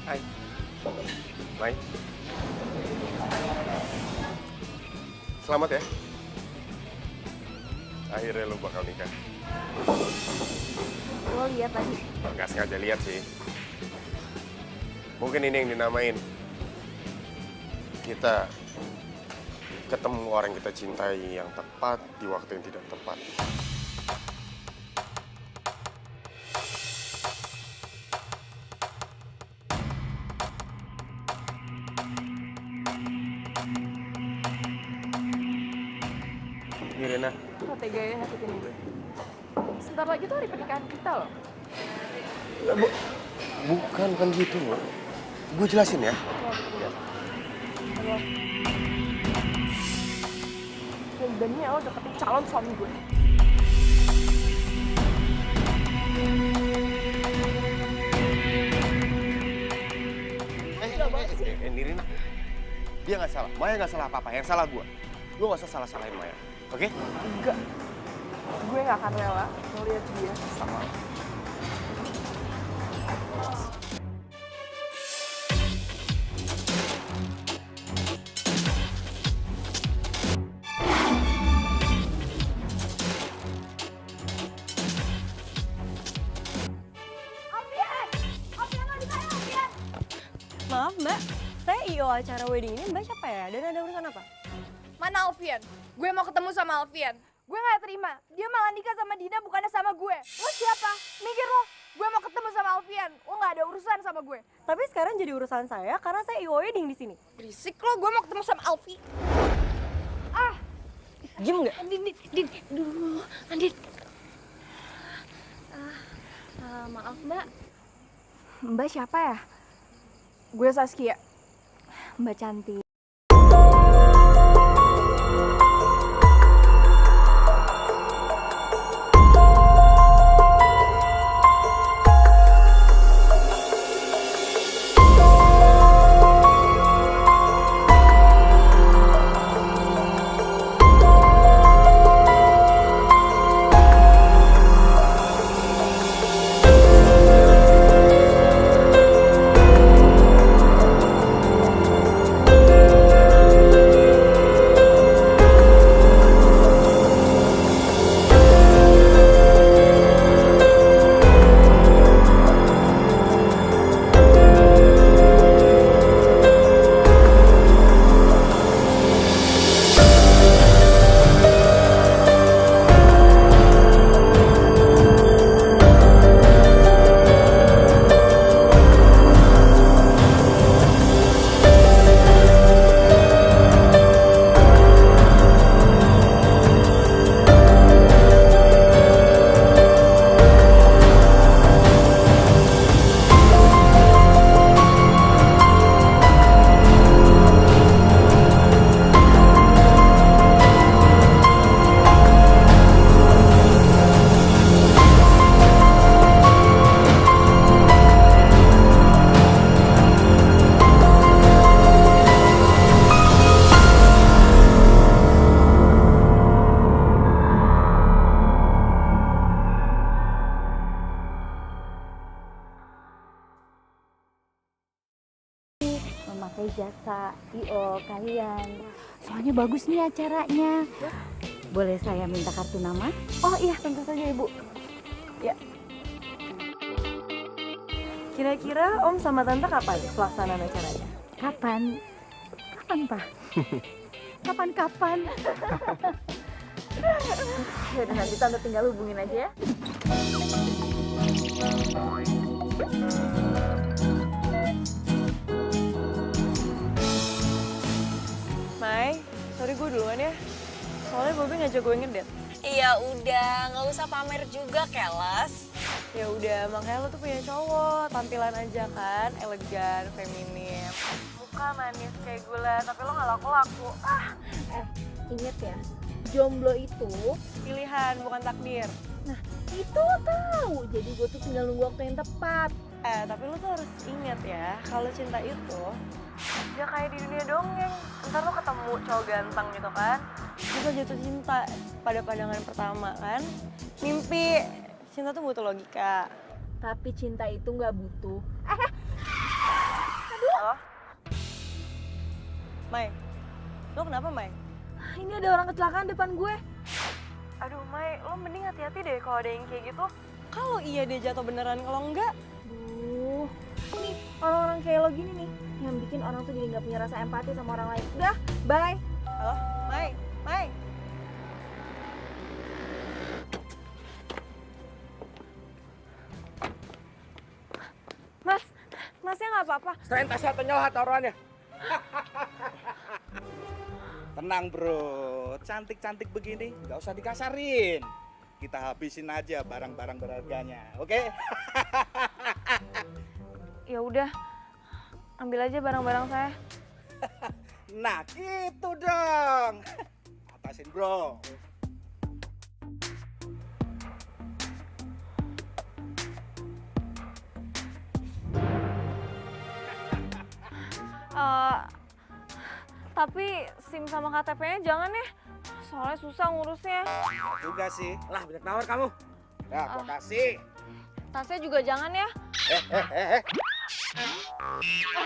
Hai, Mai. Selamat ya. Akhirnya lu bakal nikah. Lo lihat tadi. Gak sengaja lihat sih. Mungkin ini yang dinamain kita ketemu orang yang kita cintai yang tepat di waktu yang tidak tepat. Irina, Lo tega ya nyakitin gue. Sebentar lagi tuh hari pernikahan kita loh. bukan gitu. Gue jelasin ya. Halo. Beraninya lo deketin calon suami gue. Nirina, dia nggak salah. Maya nggak salah apa-apa. Yang salah gue. Lu nggak usah salah-salahin Maya, oke? Enggak. Gue gak akan rela ngeliat dia sama lo. Maaf mbak, saya IO acara wedding ini, mbak siapa ya? Dan ada urusan apa? Mana Alfian? Gue mau ketemu sama Alfian. Gue gak terima. Dia malah nikah sama Dina bukannya sama gue. Lo siapa? Mikir lo. Gue mau ketemu sama Alfian. Lo gak ada urusan sama gue. Tapi sekarang jadi urusan saya karena saya IO wedding di sini. Berisik lo. Gue mau ketemu sama Alfi. Ah. Diem nggak? Andin. Dulu. Andin. Maaf mbak. Mbak siapa ya? Gue Saskia. Mbak cantik. Memakai jasa IO kalian. Soalnya bagus nih acaranya. Boleh saya minta kartu nama? Oh iya, tentu saja ibu. Ya. Kira-kira Om sama Tante kapan pelaksanaan acaranya? Kapan? Kapan, Pak? Kapan-kapan? Yaudah nanti tante tinggal hubungin aja ya. Mai, sorry gue duluan ya. Soalnya Bobby ngajak gue ngedate. Iya udah, nggak usah pamer juga keles. Ya udah, makanya lo tuh punya cowok, tampilan aja kan, elegan, feminim. Muka manis kayak gula, tapi lo gak laku-laku. Ingat ya, jomblo itu, Pilihan, bukan takdir. itu tahu. Jadi gue tuh tinggal nunggu waktu yang tepat. Tapi lo tuh harus ingat ya, kalau cinta itu ya kayak di dunia dongeng. Ntar lo ketemu cowok ganteng gitu kan, bisa jatuh cinta pada pandangan pertama kan. Mimpi, cinta tuh butuh logika. Tapi cinta itu nggak butuh. Halo? Mai, lo kenapa Mai? Ini ada orang kecelakaan depan gue. Aduh Mai, lo mending hati-hati deh kalau ada yang kayak gitu. Kalau iya dia jatuh beneran, kalau enggak. Duh, nih orang-orang kayak lo gini nih yang bikin orang tuh jadi nggak punya rasa empati sama orang lain. Udah, bye. Halo, Mai, Mai. Mas, masnya nggak apa-apa. Selain tasnya penyohat taruhannya. Tenang bro, cantik-cantik begini nggak usah dikasarin. Kita habisin aja barang-barang berharganya, oke? Ya udah, ambil aja barang-barang saya. Nah gitu dong. Atasin bro. Tapi SIM sama KTP-nya jangan ya. Soalnya susah ngurusnya. Juga sih. Lah banyak nawar kamu. Nah, gua kasih. Tasnya juga jangan ya.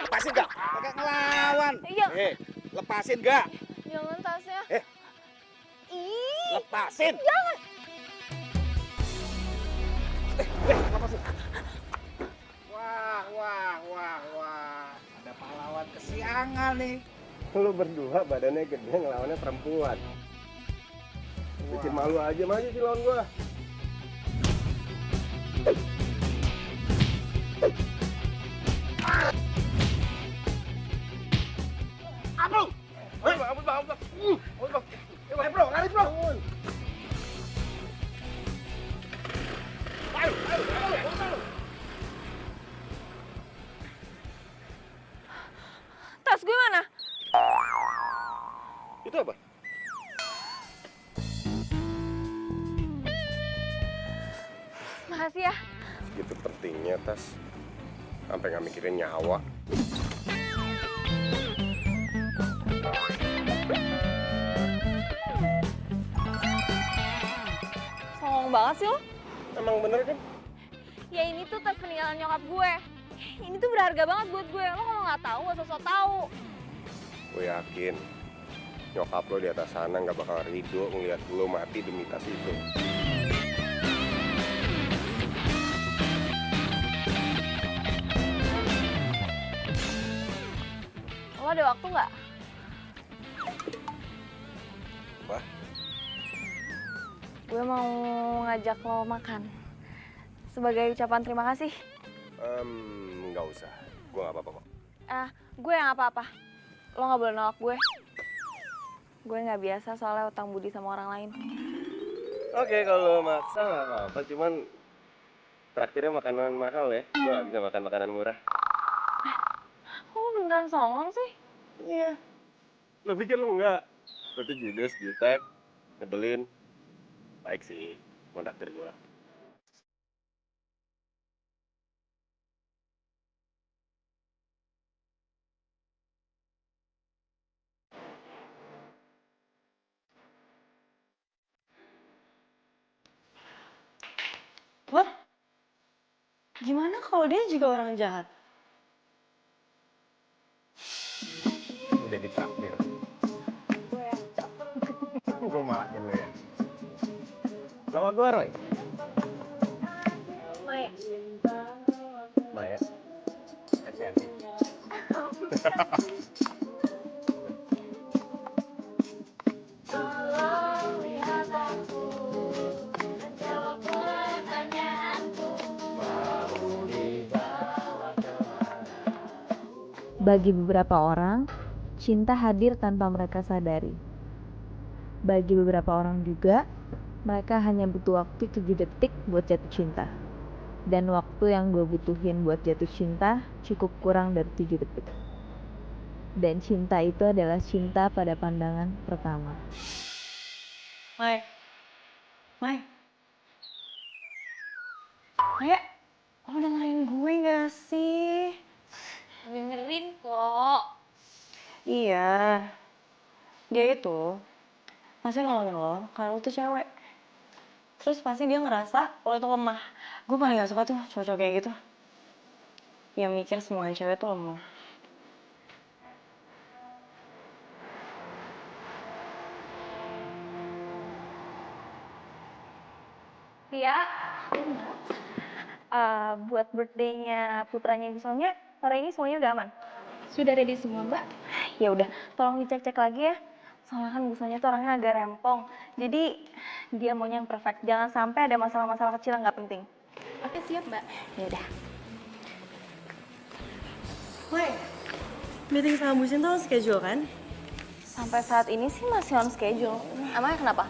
Lepasin gak? Pakai ngelawan. Iya. Lepasin gak? Jangan tasnya. Ih, Lepasin. jangan. Lepasin. Wah. Ada pahlawan kesiangan nih. Lu berdua badannya gede ngelawannya perempuan. Bikin malu aja maju sih lawan gua. Aduh! Ampun, bang. Ayo bro, lari bro. Ayo. Tas gue mana? Itu apa? Makasih ya. Segitu pentingnya tas. Sampai nggak mikirin nyawa. Songong banget sih lo. Emang bener kan? Ya ini tuh tas peninggalan nyokap gue. Ini tuh berharga banget buat gue. Lo kalau nggak tahu, gak sosok tahu. Gue yakin nyokap lo di atas sana nggak bakal ridho ngeliat lo mati demi tas itu. Lo ada waktu nggak? Wah, Gue mau ngajak lo makan. Sebagai ucapan terima kasih. nggak usah. Gue nggak apa-apa kok. Gue yang apa-apa. Lo nggak boleh nolak gue. Gue nggak biasa soalnya utang budi sama orang lain. Oke, kalau maksa nggak apa-apa. Cuman terakhirnya makanan mahal ya. Gue nggak bisa makan makanan murah. Kok lo beneran songong sih? Iya. Lo pikir lo nggak? Lo tuh judes, jutek, nyebelin. Baik sih, mau naktir gue. What? Gimana kalau dia juga orang jahat? Udah ditraktir. Gue malah gitu ya. Nama gue Roy. Maya. Maya. Bagi beberapa orang, cinta hadir tanpa mereka sadari. Bagi beberapa orang juga, mereka hanya butuh waktu 7 detik buat jatuh cinta. Dan waktu yang gue butuhin buat jatuh cinta cukup kurang dari 7 detik. Dan cinta itu adalah cinta pada pandangan pertama. Mai. Maya, lo dengerin gue gak sih? Dengerin kok. Iya. Dia itu pasti nolongin lo karena lo tuh cewek. Terus pasti dia ngerasa lo itu lemah. Gue paling gak suka tuh cowok-cowok kayak gitu. Yang mikir semua cewek tuh lemah. Buat birthday-nya putranya Soalnya sore ini semuanya udah aman? Sudah ready semua, Mbak? Ya udah, tolong dicek-cek lagi ya. Soalnya kan busanya tuh orangnya agak rempong. Jadi dia maunya yang perfect. Jangan sampai ada masalah-masalah kecil yang nggak penting. Oke, siap, Mbak. Ya udah. Woi, meeting sama Bu Sinta on schedule kan? Sampai saat ini sih masih on schedule. Emangnya kenapa?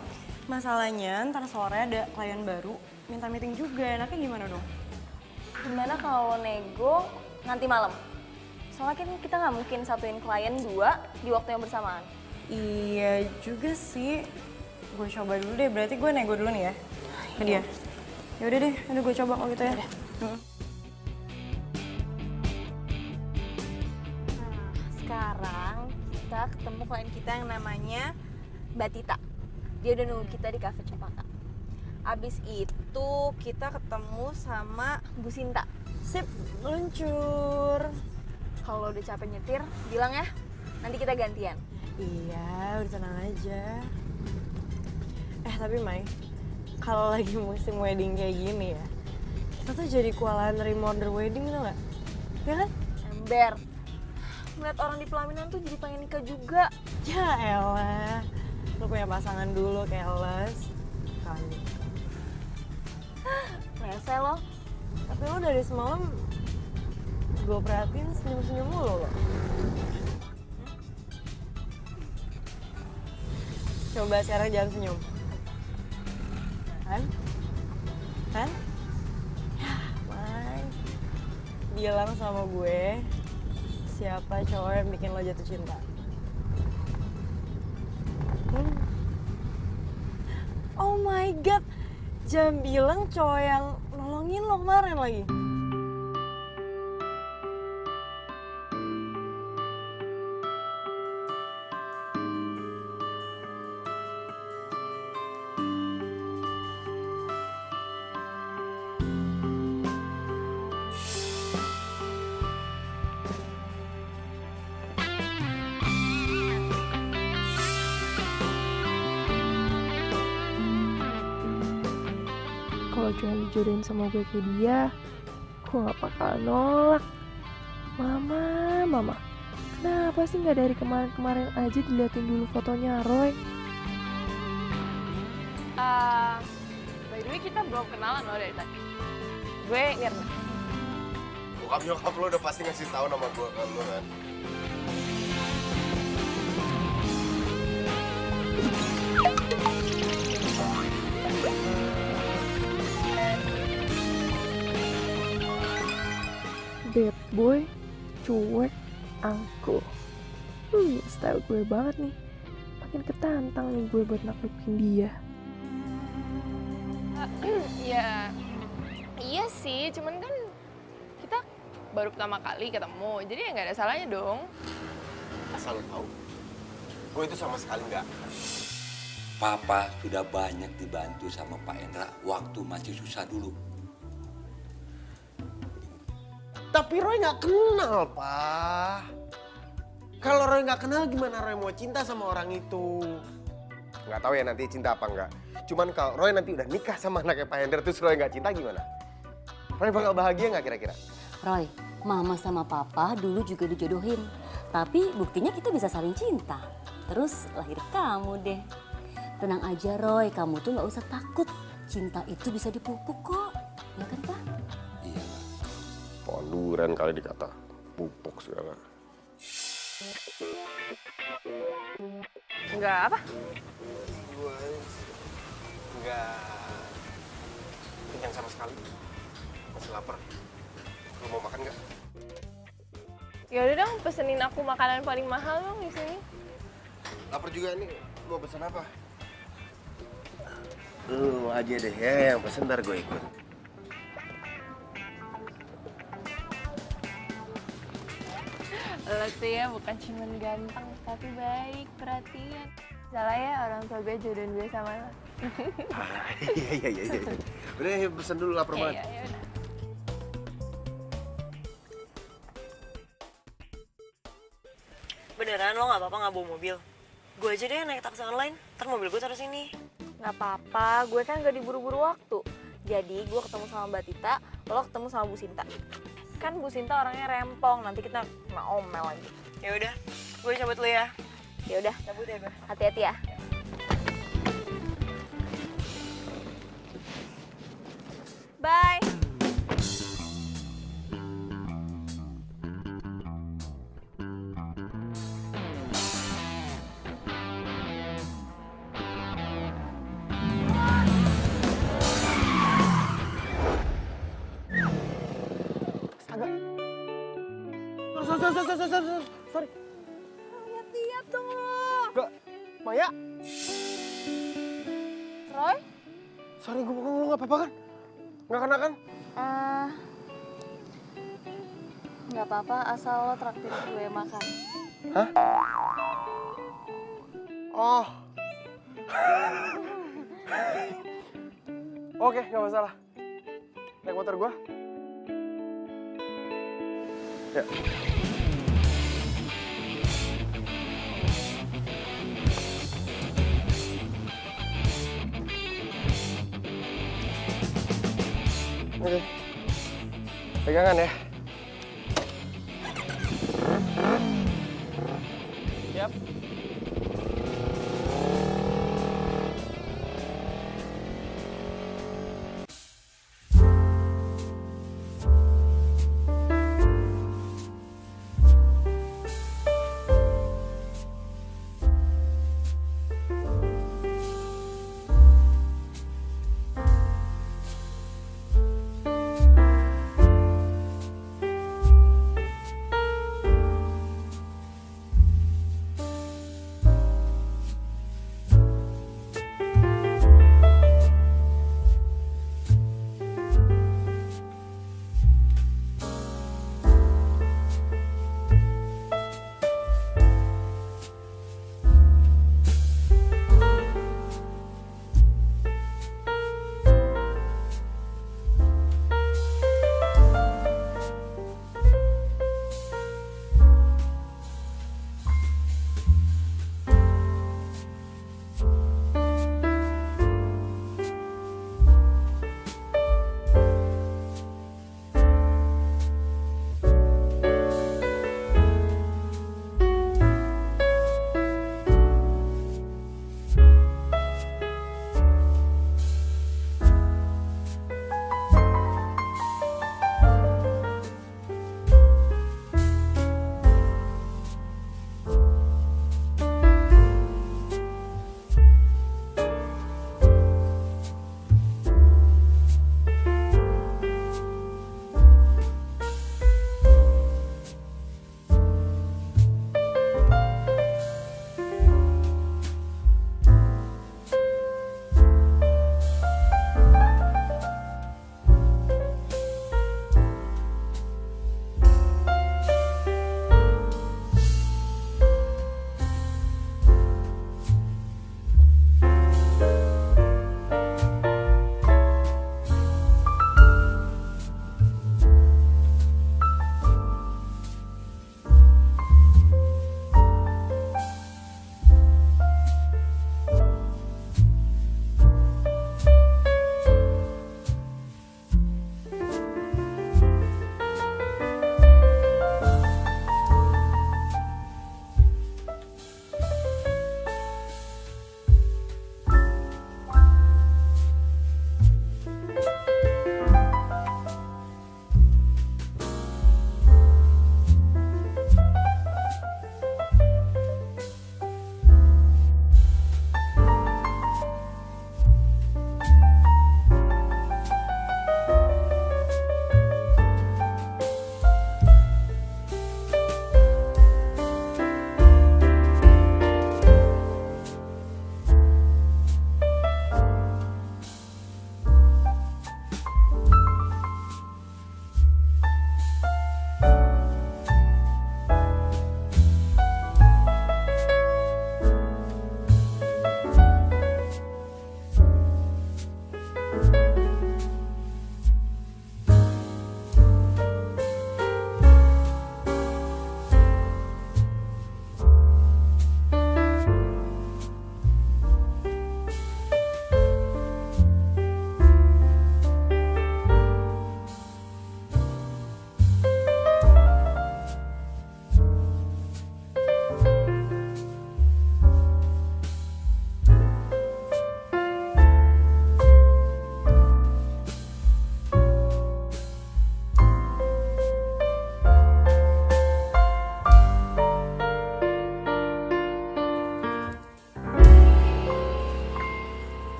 Masalahnya ntar sore ada klien baru, minta meeting juga. Enaknya gimana dong? Gimana kalau nego nanti malam? Soalnya kan kita nggak mungkin satuin klien 2 di waktu yang bersamaan. Iya juga sih. Gue coba dulu deh, berarti gue nego dulu nih ya ke dia. Yaudah deh, udah gue coba kalau gitu ya. Nah, sekarang kita ketemu klien kita yang namanya Mbak Tita. Dia udah nunggu kita di Cafe Cempaka. Abis itu kita ketemu sama Bu Sinta. Sip, luncur. Kalau udah capek nyetir, bilang ya. Nanti kita gantian. Iya, udah tenang aja. Tapi Mai, kalau lagi musim wedding kayak gini ya, kita tuh jadi kewalahan nerima order wedding tuh nggak? Ya kan? Ember. Ngeliat orang di pelaminan tuh jadi pengen nikah juga. Ya elah, lu punya pasangan dulu, keles. Kan. Rese lo. Tapi lo dari semalam gue perhatiin senyum-senyum mulu lo. Coba sekarang jangan senyum. Kan? Kan? Ya, Mai. Bilang sama gue siapa cowok yang bikin lo jatuh cinta. Oh my god, jangan bilang cowok yang nolongin lo kemarin lagi. Kalau cuma dijodohin sama gue kayak dia, gue gak bakal nolak. Mama, kenapa sih gak dari kemarin-kemarin aja diliatin dulu fotonya Roy? By the way, kita belum kenalan loh dari tadi. Gue Nirna. Bokap nyokap lo udah pasti ngasih tahu nama gue ke lo kan. Bad boy, cuek, angkuh. Style gue banget nih. Makin ketantang nih gue buat naklukin dia. Ya, iya sih, cuman kan kita baru pertama kali ketemu, jadi ya nggak ada salahnya dong. Asal lo tahu, gue itu sama sekali nggak. Papa sudah banyak dibantu sama Pak Endra waktu masih susah dulu. Tapi Roy nggak kenal, Pak. Kalau Roy nggak kenal, gimana Roy mau cinta sama orang itu? Nggak tahu ya nanti cinta apa nggak. Cuman kalau Roy nanti udah nikah sama anaknya Pak Hendra, terus Roy nggak cinta gimana? Roy bakal bahagia nggak kira-kira? Roy, Mama sama Papa dulu juga dijodohin. Tapi buktinya kita bisa saling cinta. Terus lahir kamu deh. Tenang aja Roy, kamu tuh nggak usah takut. Cinta itu bisa dipupuk kok. Ya kan Pak? Iya. Ponduran kali dikata, pupuk segala. Enggak apa? Gue nggak kenyang sama sekali. Masih lapar. Lo mau makan nggak? Ya udah dong, pesenin aku makanan paling mahal dong di sini. Lapar juga nih. Mau pesen apa? Lu aja deh ya, yang pesen ntar gue ikut. Lo tuh ya bukan cuma ganteng, tapi baik, perhatian. Salah ya orang tua gue jodohin gue sama lo. Iya. Udah pesen dulu, lapar banget. Iya, udah. Beneran lo nggak apa-apa nggak bawa mobil? Gue aja deh naik taksi online, ntar mobil gue taruh sini. Nggak apa-apa, gue kan gak diburu-buru waktu. Jadi gue ketemu sama Mbak Tita, lo ketemu sama Bu Sinta. Kan Bu Sinta orangnya rempong, nanti kita kena omel lagi. Ya udah, gue cabut dulu ya. Ya udah, Cabut ya gue. hati-hati ya. Bye. Sorry. Lihat-lihat tuh. Gak, Maya. Roy? Sorry, gue bukan lu nggak apa-apa kan? Nggak kena kan? Nggak apa-apa, asal lo traktir gue makan. Hah? Oh. Oke, nggak masalah. Naik motor gua. Ya. Oke. Pegangan ya. Siap.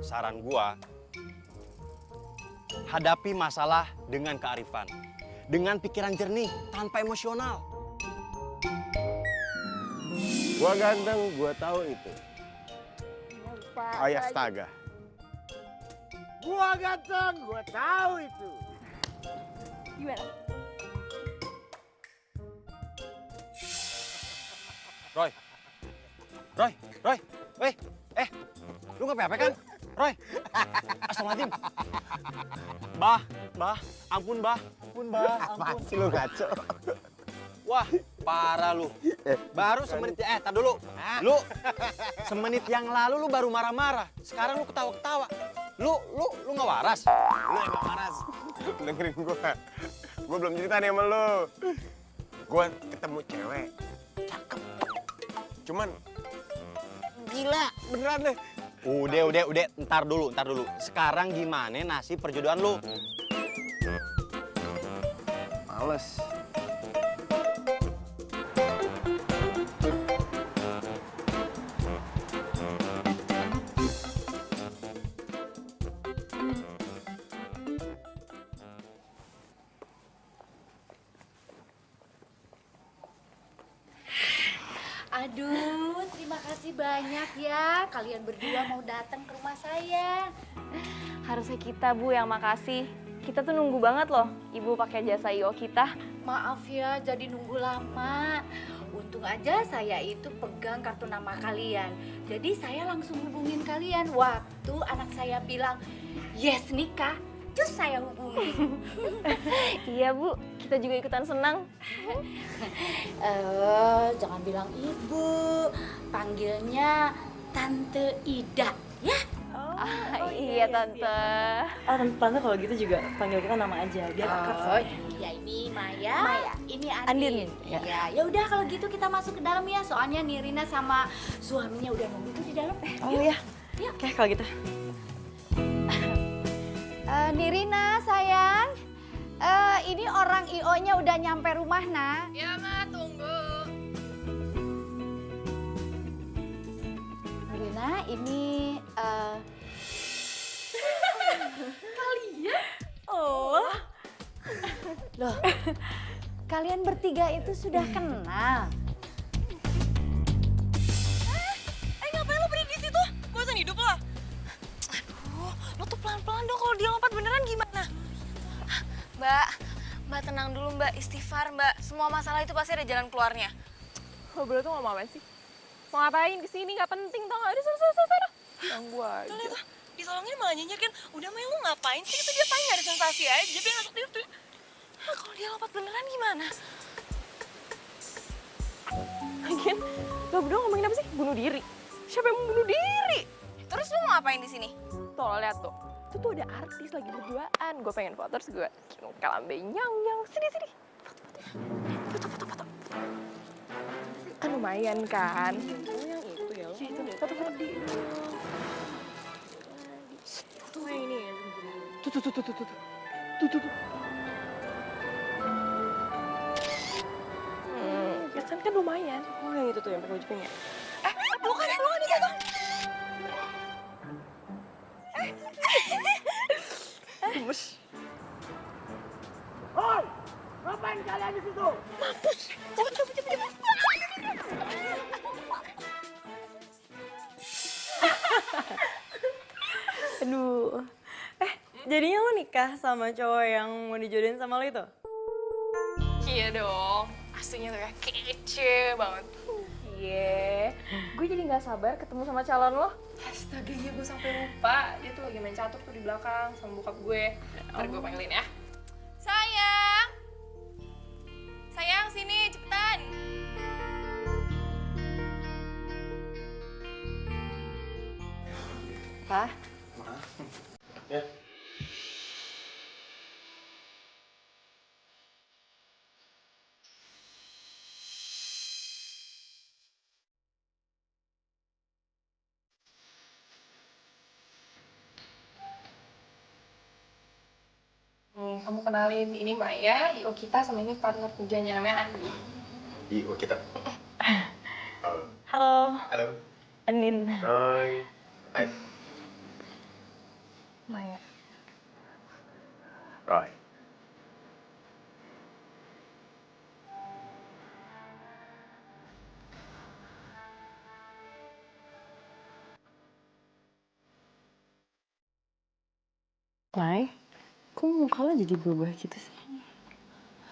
Saran gua, hadapi masalah dengan kearifan, dengan pikiran jernih, tanpa emosional. Gua ganteng, gua tahu itu. Ayah astaga. Gua ganteng, gua tahu itu. Gimana? Roy, lu nggak apa-apa kan? Roy, astagfirullahaladzim. Bah, ampun bah, Apaan sih lu ngaco? Wah, parah lu. Baru semenit, tar dulu. Lu, semenit yang lalu lu baru marah-marah. Sekarang lu ketawa-ketawa. Lu nggak waras. Lu yang gak waras. Dengerin gua. Gua belum cerita nih sama lu. Gua ketemu cewek. Cakep. Cuman gila, beneran deh. Udah, ntar dulu. Sekarang gimana nasib perjodohan lu? Males. Aduh, terima kasih banyak ya. Kalian berdua mau datang ke rumah saya. Harusnya kita, Bu, yang makasih. Kita tuh nunggu banget loh Ibu pakai jasa IO kita. Maaf ya, jadi nunggu lama. Untung aja saya itu pegang kartu nama kalian. Jadi saya langsung hubungin kalian. Waktu anak saya bilang, yes nikah, terus saya hubungin. Iya, Bu. Kita juga ikutan senang. Jangan bilang ibu, panggilnya Tante Ida, ya? Iya, Tante. Oh, Tante kalau gitu juga panggil kita nama aja, biar akrab. Ya ini Maya, ini Andin. Ya udah kalau gitu kita masuk ke dalam ya, soalnya Nirina sama suaminya udah nunggu tuh di dalam. Oh iya, oke kalau gitu. Nirina sayang, ini orang IO-nya udah nyampe rumah nah. Ya, Ma, tunggu. Nirina, ini kalian? Oh. Loh, kalian bertiga itu sudah kenal? Ngapain lo berdiri di situ? Bosan hidup lo? Aduh, lo tuh pelan-pelan dong kalau dia lompat beneran gimana? Mbak tenang dulu Mbak, istighfar Mbak. Semua masalah itu pasti ada jalan keluarnya. Lo berdua tuh ngomong apa sih? Mau ngapain kesini? Gak penting tau gak? Udah sana. Ganggu aja. Tuh lihat tuh, ditolongin malah nyinyir kan. Udah Mel, lo ngapain sih? Itu dia paling gak ada sensasi aja. Dia ngasuk dia tuh. Kalau dia lompat beneran gimana? Lagian, lo berdua ngomongin apa sih? Bunuh diri. Siapa yang mau bunuh diri? Terus lu mau ngapain di sini? Tuh, lo lihat tuh. Itu tuh ada artis lagi berduaan. Gue pengen foto, terus gue kalambe nyang. Sini. Foto. Kan lumayan kan? Oh, yang itu ya lo. Itu deh, foto di. Tuh yang ini ya. Tuh. Ya kan lumayan. Oh, yang itu tuh yang pakai baju pink ya. Bukan itu tuh. Gemes. Hoi, ngapain kalian di situ? Mampus. Cepet. Aduh. Jadinya lo nikah sama cowok yang mau dijodohin sama lo itu? Iya dong. Aslinya tuh ya kece banget. Iya. Gue jadi gak sabar ketemu sama calon lo. Astaga, iya gue sampai lupa. Dia tuh lagi main catur tuh di belakang sama bokap gue. Ntar gue panggilin ya. Sayang sini cepetan. Pak. Ya. Kamu kenalin, ini Maya, IO kita, sama ini partner kerjanya namanya Andi. IO kita. Halo. Halo. Andin. Hai. Ayo. Maya. Roy. Mai, kok muka lo jadi berubah gitu sih?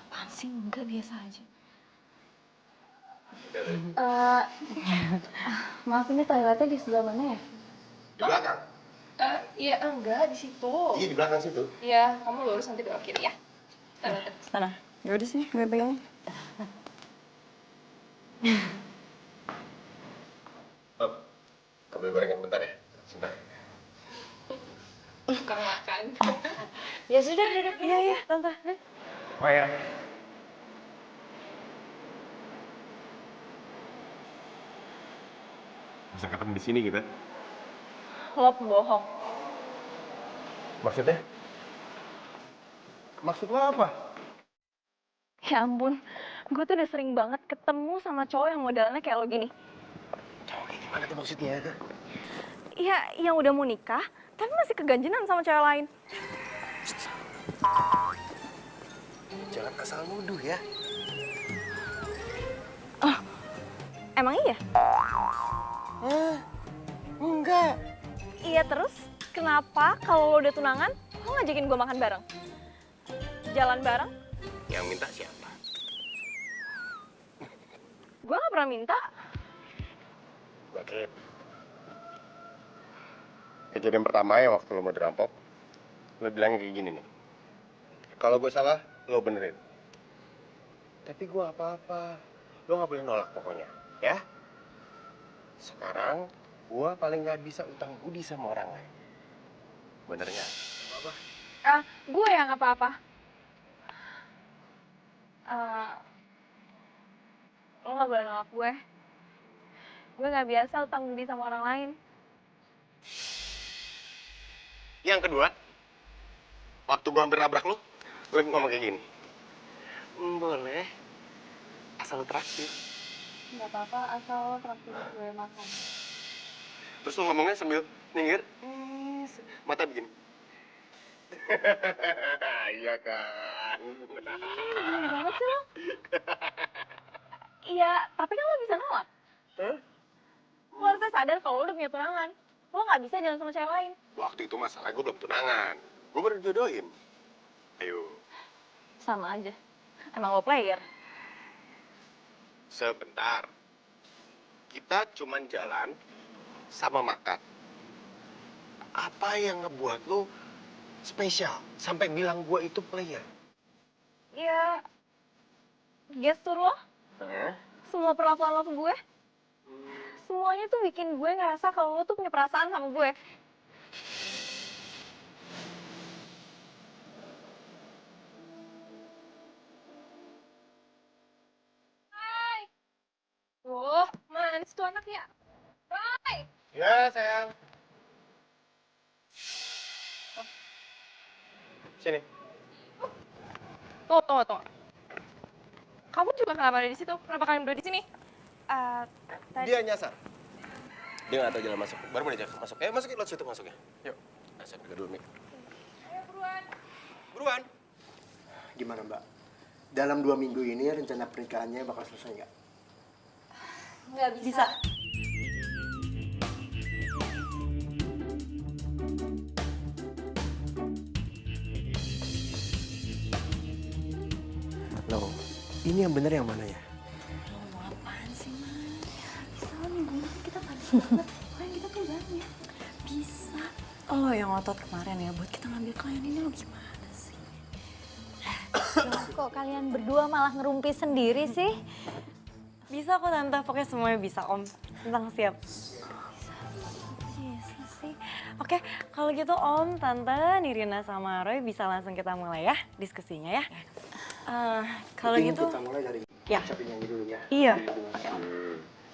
Apaan sih? Enggak, biasa aja. Maaf, ini toiletnya di sebelah mana ya? Di belakang. Iya, enggak, di situ. Iya, di belakang situ. Iya, kamu lurus nanti belok kiri ya. Sana. Ya udah sih, gue pegang. Kamu gorengin bentar ya. Sebentar. Tukang makan. Ya sudah, duduk. Iya, tante. Oh ya. Bisa ketemu di sini kita. Lo pembohong. Maksudnya? Maksud lo apa? Ya ampun, gue tuh udah sering banget ketemu sama cowok yang modelnya kayak lo gini. Cowok kayak gimana tuh maksudnya? Iya, yang udah mau nikah, tapi masih keganjenan sama cewek lain. Jangan asal nuduh ya. Oh, emang iya? Enggak. Iya, terus kenapa kalau lo udah tunangan, lo ngajakin gue makan bareng? Jalan bareng? Yang minta siapa? Gue gak pernah minta. Oke. Kejadian pertama ya waktu lo mau dirampok, lo bilang kayak gini nih. Kalau gue salah, lo benerin. Tapi gue apa-apa. Lo gak boleh nolak pokoknya, ya? Sekarang, gue paling gak bisa utang budi sama orang lain. Bener nggak? Apa? Gue yang apa-apa. Lo gak boleh nolak gue. Gue gak biasa utang budi sama orang lain. Yang kedua, waktu gue hampir nabrak lo ngomong kayak gini. Boleh, asal lo traktir. Gak apa-apa, asal lo traktir gue makan. Terus lo ngomongnya sambil nyengir, mata begini. Iya kan? Gini banget sih lo. Iya, tapi kan lo bisa nolak. Lo harusnya sadar kalau lo udah punya tunangan. Lo gak bisa jalan sama cewek lain. Waktu itu masalah gue belum tunangan. Gue baru dijodohin. Ayo. Sama aja. Emang lo player. Sebentar. Kita cuman jalan sama makan. Apa yang ngebuat lo spesial sampai bilang gue itu player? Iya. Gestur lo. Semua perlakuan lo ke gue. Semuanya tuh bikin gue ngerasa kalau lo tuh punya perasaan sama gue. Wah, manis tuh anak ya. Roy! Ya, sayang. Sini. Tuh. Kamu juga kenapa ada di situ? Kenapa kalian berdua di sini? Dia nyasar. Dia nggak tahu jalan masuk. Baru mau diajak masuk. Masuk lo situ masuk ya. Yuk. Asal dulu, Mik. Ayo buruan. Buruan. Gimana Mbak? Dalam 2 minggu ini rencana pernikahannya bakal selesai nggak? Nggak bisa. Loh, ini yang bener yang mana ya? Lo mau apaan sih, Man? Soalnya minggu ini kita panas banget. Klien kita tuh banyak. Bisa. Lo yang ngotot kemarin ya buat kita ngambil klien ini lo gimana sih? Kok kalian berdua malah ngerumpi sendiri sih? Bisa kok Tante, pokoknya semuanya bisa Om. Tentang siap. Bisa sih. Oke, kalau gitu Om, Tante, Nirina sama Roy bisa langsung kita mulai ya diskusinya ya. Kalau Mungkin gitu, kita mulai dari ya. siapa yang nyanyi dulu ya? Iya. Oke, Om.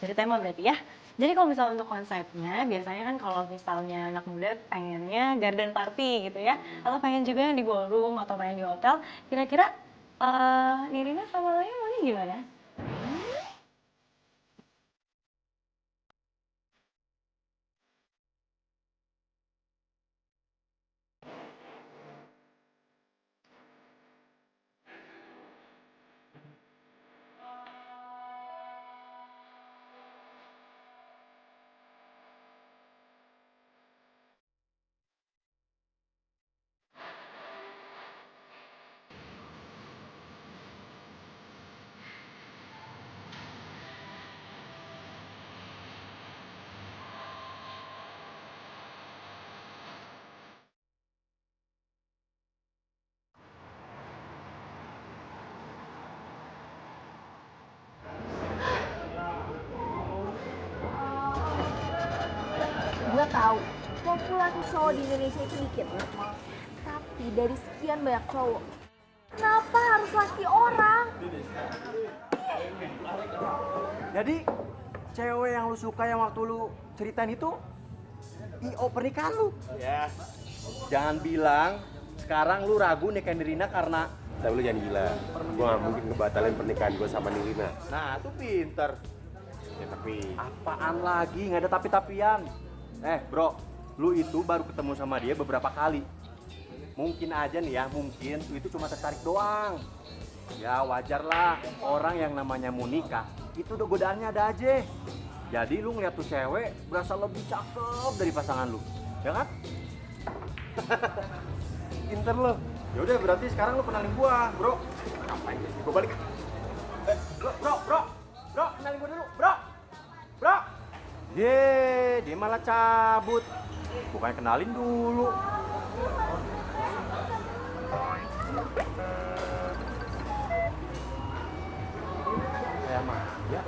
Jadi tema berarti ya. Jadi kalau misalnya untuk konsepnya, biasanya kan kalau misalnya anak muda pengennya garden party gitu ya. Atau pengen juga yang di ballroom atau pengen di hotel. Kira-kira Nirina sama Roy maunya gimana? tahu populasi cowok di Indonesia itu dikit. Tapi dari sekian banyak cowok, kenapa harus laki orang? Jadi cewek yang lu suka yang waktu lu ceritain itu IO pernikahan lu? Ya. Jangan bilang sekarang lu ragu nikahin Nirina karena... Tapi lu jangan gila, gue gak mungkin ngebatalin pernikahan gue sama Nirina. Nah, tuh pinter. Ya tapi... Apaan lagi? Nggak ada tapi-tapian. Bro, lu itu baru ketemu sama dia beberapa kali. Mungkin aja nih ya, mungkin lu itu cuma tertarik doang. Ya wajar lah, orang yang namanya mau nikah, itu udah godaannya ada aja. Jadi lu ngeliat tuh cewek berasa lebih cakep dari pasangan lu, ya kan? Pinter lo. Yaudah berarti sekarang lu kenalin gua, bro. Ngapain sih? Gue balik. Bro, kenalin gua dulu, bro. Dia malah cabut. Bukannya kenalin dulu. Kayak Maya.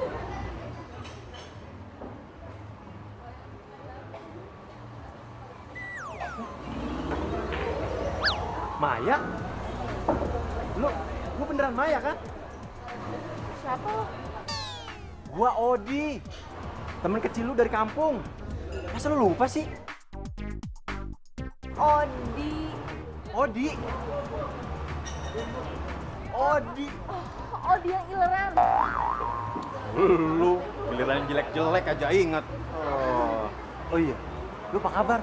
Maya? Lu beneran Maya kan? Siapa lo? Gua Odi, temen kecil lu dari kampung. Masa lu lupa sih? Odi. Odi. Odi yang ileran. Lu giliran jelek-jelek aja inget. Oh iya, lu apa kabar?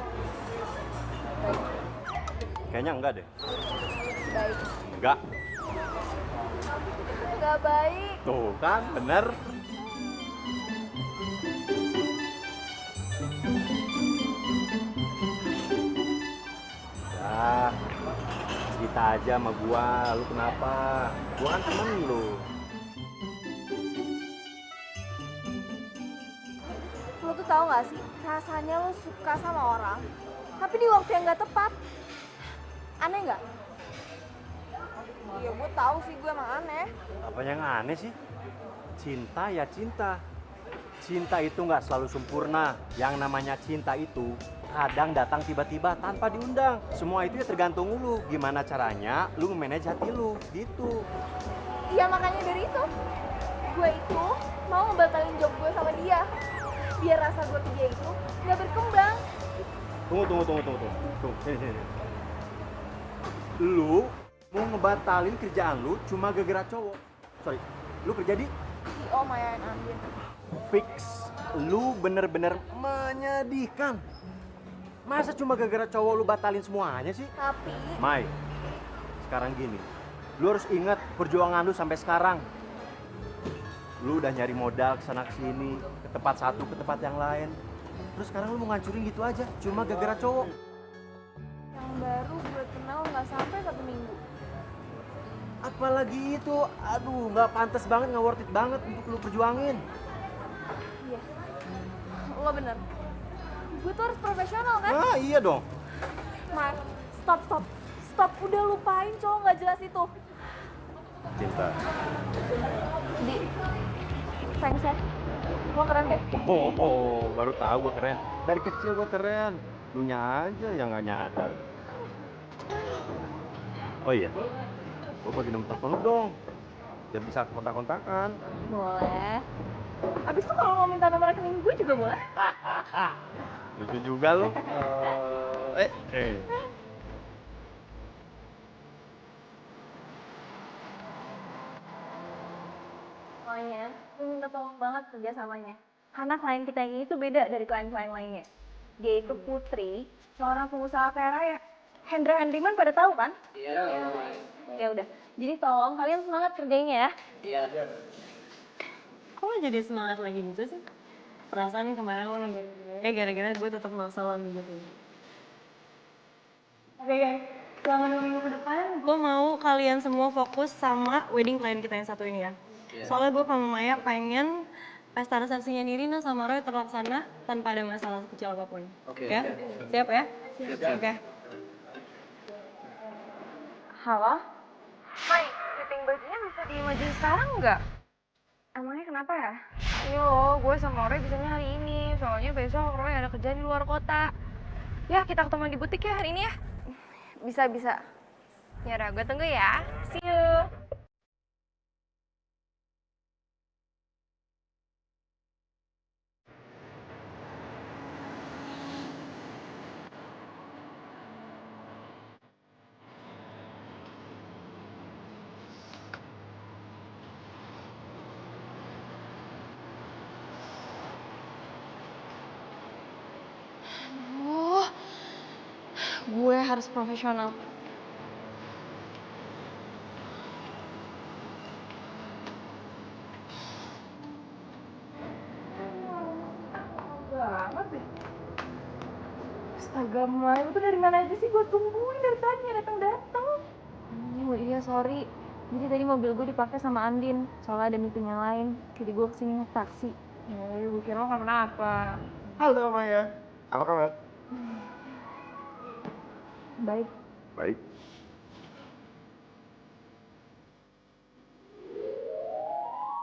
Kayaknya enggak deh. Baik. Enggak. Gak baik. Tuh kan, bener. Ya, cerita aja sama gua, lu kenapa? Gua kan temen lu. Lo tuh tahu gak sih, rasanya lo suka sama orang, tapi di waktu yang gak tepat. Aneh gak? Iya, gue tahu sih, gue emang aneh. Apa yang aneh sih? Cinta ya cinta. Cinta itu nggak selalu sempurna. Yang namanya cinta itu kadang datang tiba-tiba tanpa diundang. Semua itu ya tergantung lu. Gimana caranya lu memanage hati lu, gitu. Iya, makanya dari itu, gue itu mau ngebatalin job gue sama dia. Biar rasa gue ke dia itu nggak berkembang. Tunggu. Sini. Lu mau ngebatalin kerjaan lu cuma gara-gara cowok. Sorry, lu kerja di CEO Maya and Andin. Fix. Lu bener-bener menyedihkan. Masa cuma gara-gara cowok lu batalin semuanya sih? Tapi... Mai, sekarang gini. Lu harus ingat perjuangan lu sampai sekarang. Lu udah nyari modal kesana kesini, ke tempat satu, ke tempat yang lain. Terus sekarang lu mau ngancurin gitu aja, cuma gara-gara cowok. Yang baru gue kenal nggak sampai 1 minggu. Apalagi itu, aduh nggak pantas banget, nggak worth it banget untuk lu perjuangin. Iya, lo bener. Gue tuh harus profesional kan? Ah iya dong. Mar, stop. Udah lupain cowok nggak jelas itu. Cinta. Di, thanks ya. Lo keren deh. Oh, baru tahu gue keren. Dari kecil gue keren. Lu nya aja yang nggak nyadar. Oh iya, gue bagi nomor telepon lu dong. Biar bisa kontak-kontakan. Boleh. Abis itu kalau mau minta nomor rekening gue juga boleh. Lucu juga lu. Soalnya, gue minta tolong banget kerjasamanya. Karena klien kita ini tuh beda dari klien-klien lainnya. Dia itu Putri, seorang pengusaha kaya raya. Hendra Hendriman pada tahu kan? Iya. Ya udah, jadi tolong kalian semangat kerjanya ya. Iya. Kok lo jadi semangat lagi gitu sih? Perasaan kemarin lo nungguin gue gara-gara gue tetap masalah gitu. Oke guys, selama 2 minggu ke depan gue mau kalian semua fokus sama wedding klien kita yang satu ini ya. Soalnya gue sama Maya pengen pesta resepsinya Nirina sama Roy terlaksana tanpa ada masalah kecil apapun. Oke. Ya? Siap ya? Siap. Oke. Halo? Mai, fitting bajunya bisa dimajuin sekarang nggak? Emangnya kenapa ya? Ini loh, gue sama Roy bisanya hari ini. Soalnya besok Roy ada kerjaan di luar kota. Ya, kita ketemu di butik ya hari ini ya. Bisa, bisa. Yaudah, gue tunggu ya. See you. Oh, gue harus profesional. Banget deh. Astaga, Mai, lu tuh dari mana aja sih? Gue tungguin dari tadi, nggak datang-datang. Oh iya, sorry. Jadi tadi mobil gue dipakai sama Andin. Soalnya ada meeting yang lain. Jadi gue kesini naik taksi. Gue kira lo kenapa. Halo Maya, apa kabar? Baik. Baik.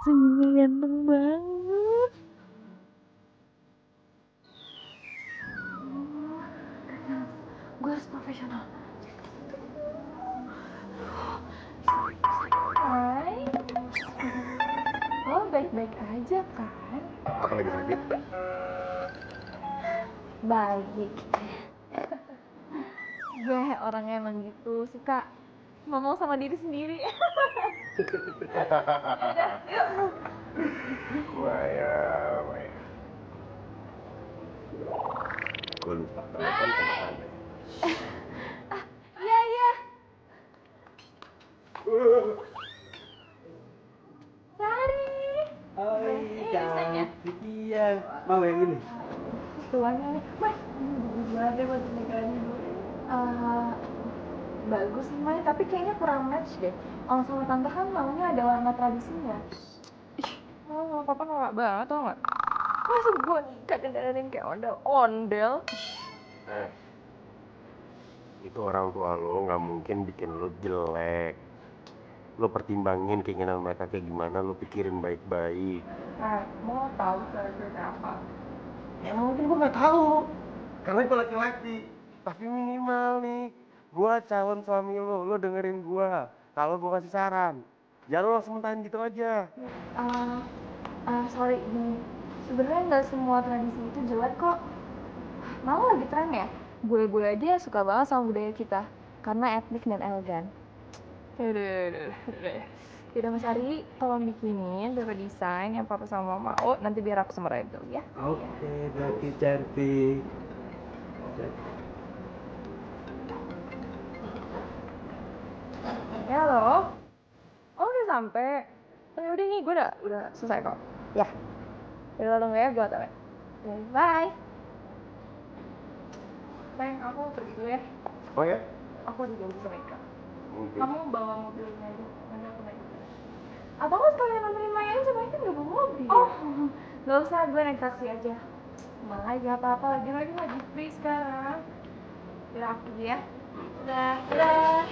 Senyumnya ganteng banget. Gue harus profesional. Hai. Lo baik-baik aja kan? Apa lagi sakit? Baik. Gue orangnya emang gitu, suka ngomong sama diri sendiri. Maya, Maya. Gue lupa telepon sama Anda. Iya, iya. Sari. Cantik iya. Mau yang ini? Tuannya nih. Mai, gimana deh buat pernikahannya dulu? Bagus sih, Mai, tapi kayaknya kurang match deh. Om sama tante kan maunya ada warna tradisinya. Oh, papa norak banget tau gak? Masa gue nikah dan dandanin kayak ondel-ondel? Itu orang tua lo nggak mungkin bikin lo jelek. Lo pertimbangin keinginan mereka kayak gimana, lo pikirin baik-baik. Nah, mau tahu cara apa? Ya mungkin gue nggak tahu, karena gue laki-laki. Tapi minimal nih, gue calon suami lo dengerin gue. Kalau gue kasih saran, jangan lo langsung mentahin gitu aja. Sorry, gini. Sebenarnya nggak semua tradisi itu jelek kok. Malah lagi tren ya. Gue aja suka banget sama budaya kita, karena etnik dan elegan. Udah. Yaudah Mas Ari, tolong bikinin beberapa desain yang papa sama mama mau, nanti biar aku sama Raya dulu ya. Oke, berarti cantik. Halo. Oh, udah sampai. Oh, udah nih, gue udah selesai kok. Ya. Udah tunggu ya, gue tau ya. Bye. Bang, aku pergi dulu ya. Oh ya? Aku udah janji sama Ika. Mungkin. Kamu bawa mobilnya aja, nanti aku naik. Atau nggak sekalian nemenin Maya aja, Maya kan nggak bawa mobil. Oh, nggak usah, gue naik taksi aja. Malah gak apa-apa, lagi free sekarang. Udah aku pergi ya. Udah.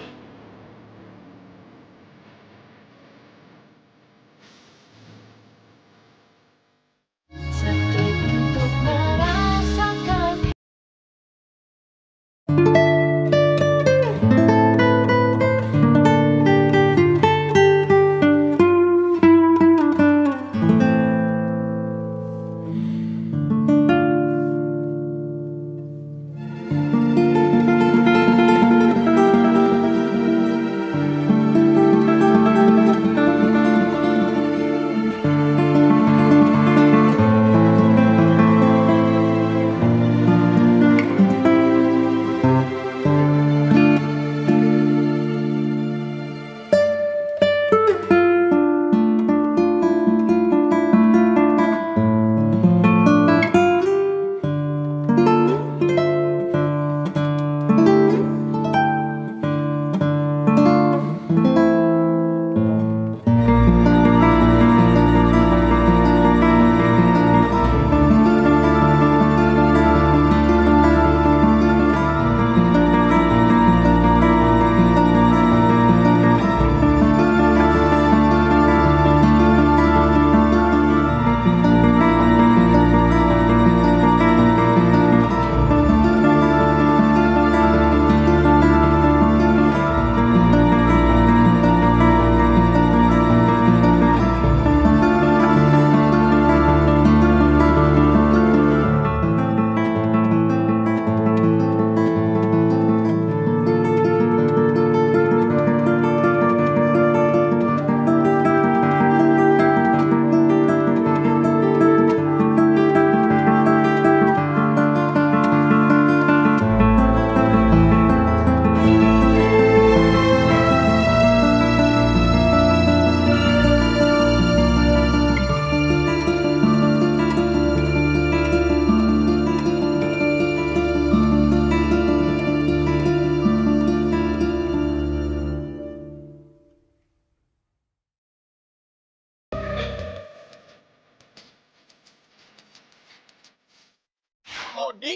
Di.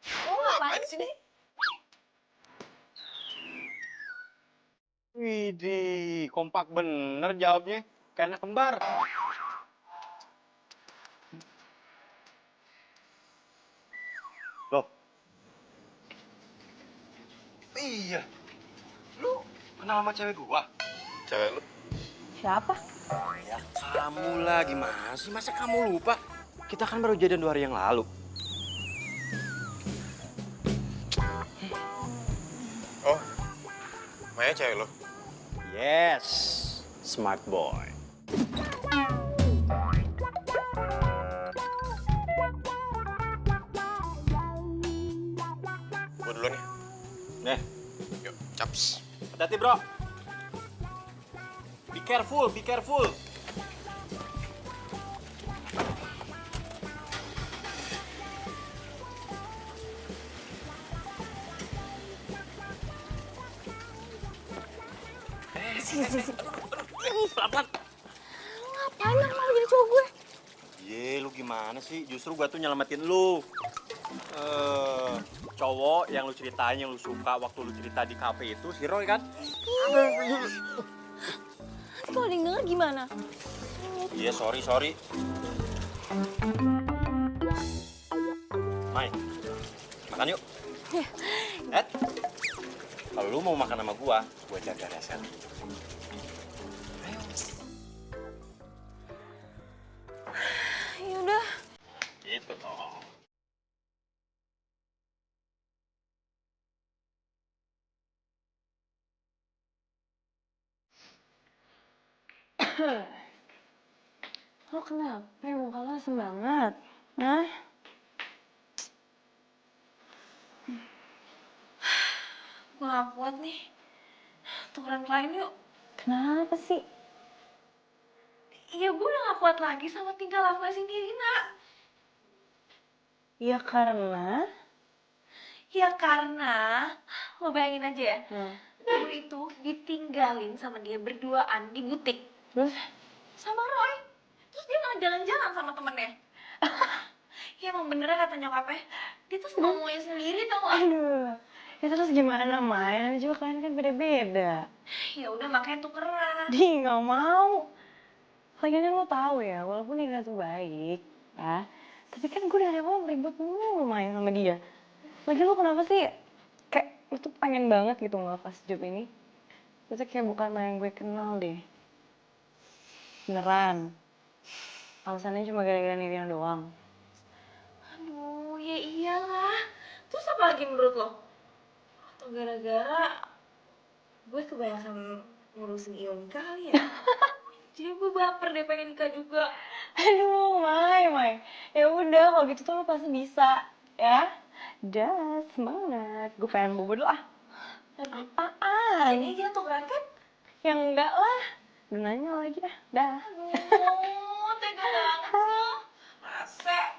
Lo ngapain sih? Widih, kompak bener jawabnya. Kayak anak kembar. Loh. Iya. Lu kenal sama cewek gua? Cewek lu? Siapa? Ya kamu lah, gimana sih? Masa kamu lupa? Kita kan baru jadian 2 hari yang lalu. Oh, Maya cewek lo? Yes, smart boy. Gue duluan ya. Nih, Yuk, caps. hati-hati bro. Be careful, be careful. Pelan-pelan. Ngapain lo mau jadi cowok gue? Ye, lu gimana sih? Justru gua tuh nyelamatin lu. Cowok yang lu ceritain, yang lu suka waktu lu cerita di kafe itu, si Roy kan? Kalau ada yang denger gimana? Iya, sorry. Mai, makan yuk. Ed, kalau lu mau makan sama gua jaga rasa. Yaudah. Gitu dong. Lo kenapa? Muka lo asem banget. Hah? Gue gak kuat nih. Tukeran klien yuk. Kenapa sih? Iya, gue udah gak kuat lagi sama tingkah laku si Nirina. Ya karena? Ya karena, lo bayangin aja ya. Gue itu ditinggalin sama dia berduaan di butik. Terus? Sama Roy. Terus dia malah jalan-jalan sama temennya. Ya emang benernya kata nyokapnya, dia tuh ngomongnya sendiri tau gak? Aduh, ya terus gimana, Mai? Namanya juga kalian kan beda-beda. Ya udah makanya tukeran. Di gak mau. Lagian kan lo tau ya, walaupun Nina tuh baik, ya. Tapi kan gue dari awal ribet mulu main sama dia. Lagian lo kenapa sih kayak lo tuh pengen banget gitu ngelepas job ini? Itu kayak bukan yang gue kenal deh. Beneran. Alasannya cuma gara-gara Nirina doang. Aduh, ya iyalah. Terus apa lagi menurut lo? Atau gara-gara gue kebanyakan ngurusin Ion kali ya? Jadi gue baper deh pengen nikah juga. Aduh, Mai. Ya udah, kalau gitu tuh lo pasti bisa, ya? Dah, semangat. Gue pengen bobo dulu ah. Apaan? Ini kita tukeran kan? Ya enggak lah. Udah nanya lagi ah. Dah. Aduh, tega banget sih lo. Masa?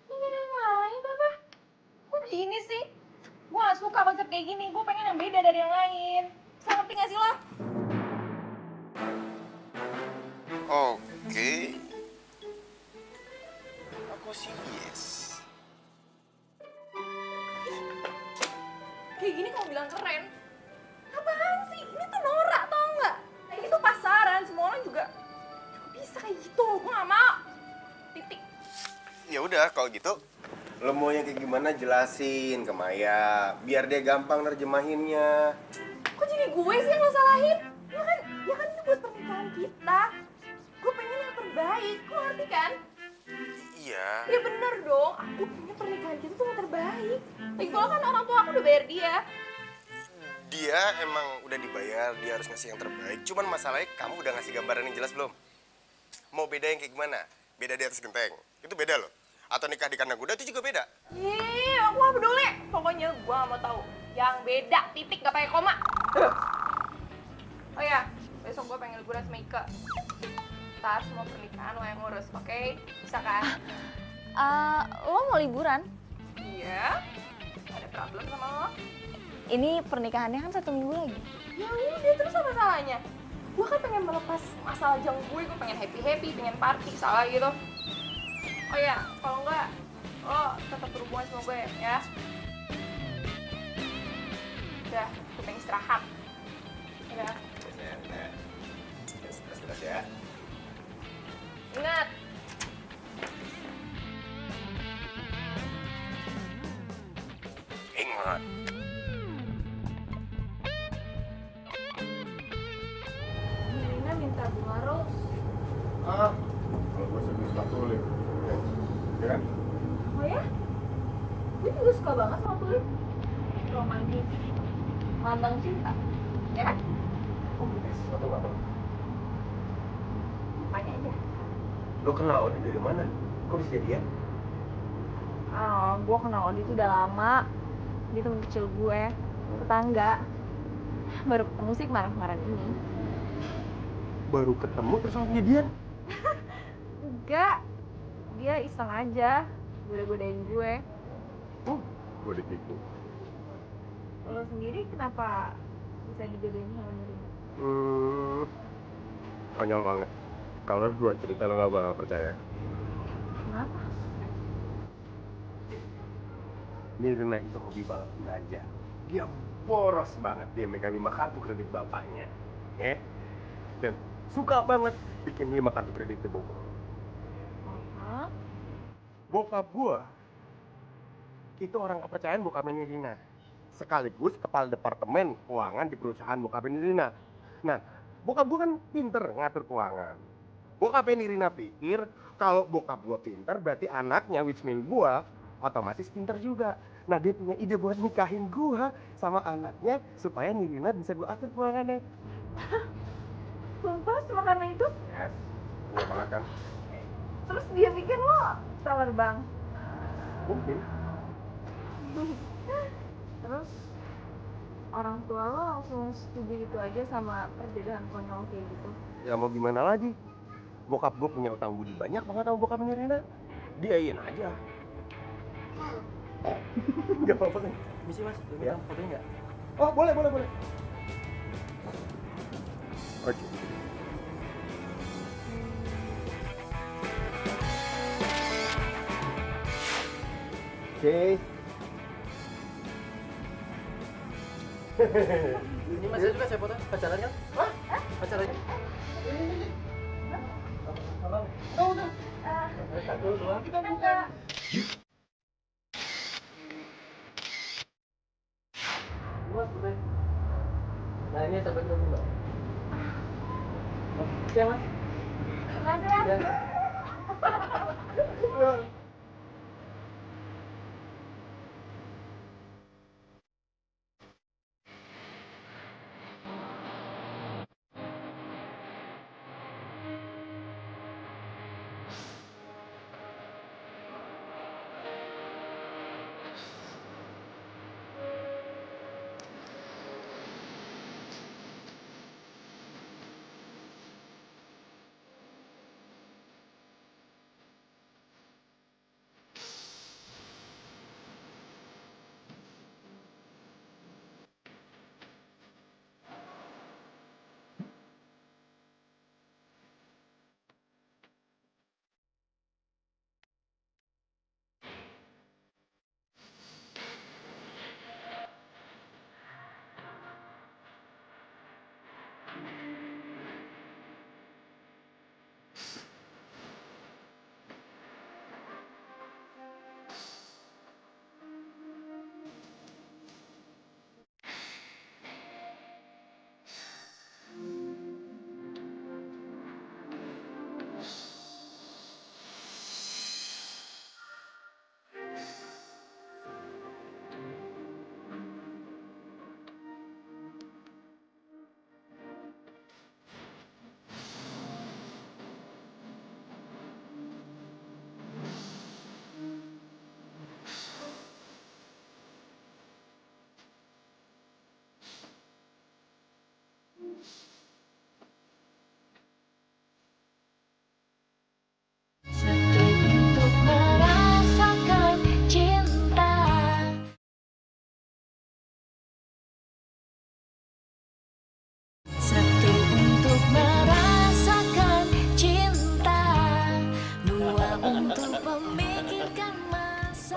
Ini yang lain apa? Kok gini sih? Gue gak suka konsep kayak gini, gue pengen yang beda dari yang lain. Bisa ngerti gak sih lo? Oke. Aku sih yes. Kayak gini kamu bilang keren? Apaan sih? Ini tuh norak tau nggak? Kayak gitu pasaran, semua orang juga bisa kayak gitu. Gue gak mau. Titik. Ya udah kalau gitu, lo mau yang kayak gimana jelasin ke Maya, biar dia gampang nerjemahinnya. Kok jadi gue sih yang lo salahin? Ya kan itu buat pernikahan kita. Gue pengen yang terbaik, lo ngerti kan? Iya. Ya bener dong, aku pengen pernikahan kita tuh yang terbaik. Lagi pula kan orang tua aku udah bayar dia. Dia emang udah dibayar, dia harus ngasih yang terbaik. Cuman masalahnya kamu udah ngasih gambaran yang jelas belum? Mau beda yang kayak gimana? Beda di atas genteng, itu beda loh. Atau nikah di kandang kuda itu juga beda. Ih, aku gak peduli. Pokoknya gue gak mau tahu. Yang beda, titik gak pakai koma. Oh ya, besok gue pengen liburan sama Ika. Ntar semua pernikahan lo yang ngurus, oke? Bisa kan? Lo mau liburan? Iya. Ada problem sama lo? Ini pernikahannya kan 1 minggu lagi. Ya udah, terus apa salahnya? Gue kan pengen melepas masalah jang gue pengen happy-happy, pengen party, salah gitu. Oh ya, kalau enggak, lo tetap berhubungan sama gue ya. Udah, gue pengen istirahat. Udah. Stres ya. Ingat, Ingat. Nina minta bunga rose. Kalau gue suka tulip. Ya kan? Oh ya? Gue juga suka banget sama tulip. Romantis. Lambang cinta. Ya kan? Oh, gitu. Sesuatu nggak apa? Tanya aja. Lo kenal Odi dari mana? Kok bisa jadian? Gue kenal Odi tuh udah lama. Dia temen kecil gue, tetangga. Baru ketemu sih kemarin-kemarin ini. Baru ketemu terus langsung jadian? Enggak, dia iseng aja, goda-godain gue. Gue ditipu. Lo sendiri kenapa bisa dijodohin sama Nurina? Konyol banget. Kalau gue cerita lo gak bakal percaya. Kenapa? Nirina itu hobi banget belanja. Dia boros banget dia megang 5 kartu kredit bapaknya. Dan suka banget bikin 5 kartu kredit di bokap. Hah? Bokap gua itu orang kepercayaan bokapnya Nirina. Sekaligus kepala departemen keuangan di perusahaan bokapnya Nirina. Nah, bokap gua kan pinter ngatur keuangan. Bokapnya Nirina pikir kalau bokap gua pinter berarti anaknya which mean gua otomatis pinter juga. Nah, dia punya ide buat nikahin gua sama anaknya supaya Nirina bisa gua atur keuangannya. Sumpah cuma karena itu? Yes, gua banget kan. Terus dia pikir lo sawer bang? Mungkin. Terus orang tua lo langsung setuju gitu aja sama perbedaan konyol kayak gitu? Ya mau gimana lagi? Bokap gue punya utang budi banyak banget sama bokapnya Nirina. Diain aja. Gak apa-apa kan? Misi mas, Ya. fotonya nggak? Oh boleh. Oke. Oke. Ini mas juga saya foto, pacaran kan? Hah? Pacaran kan? Satu, dua. Kita buka. Nah ini sampai dulu mbak. Oke mas. Makasih ya.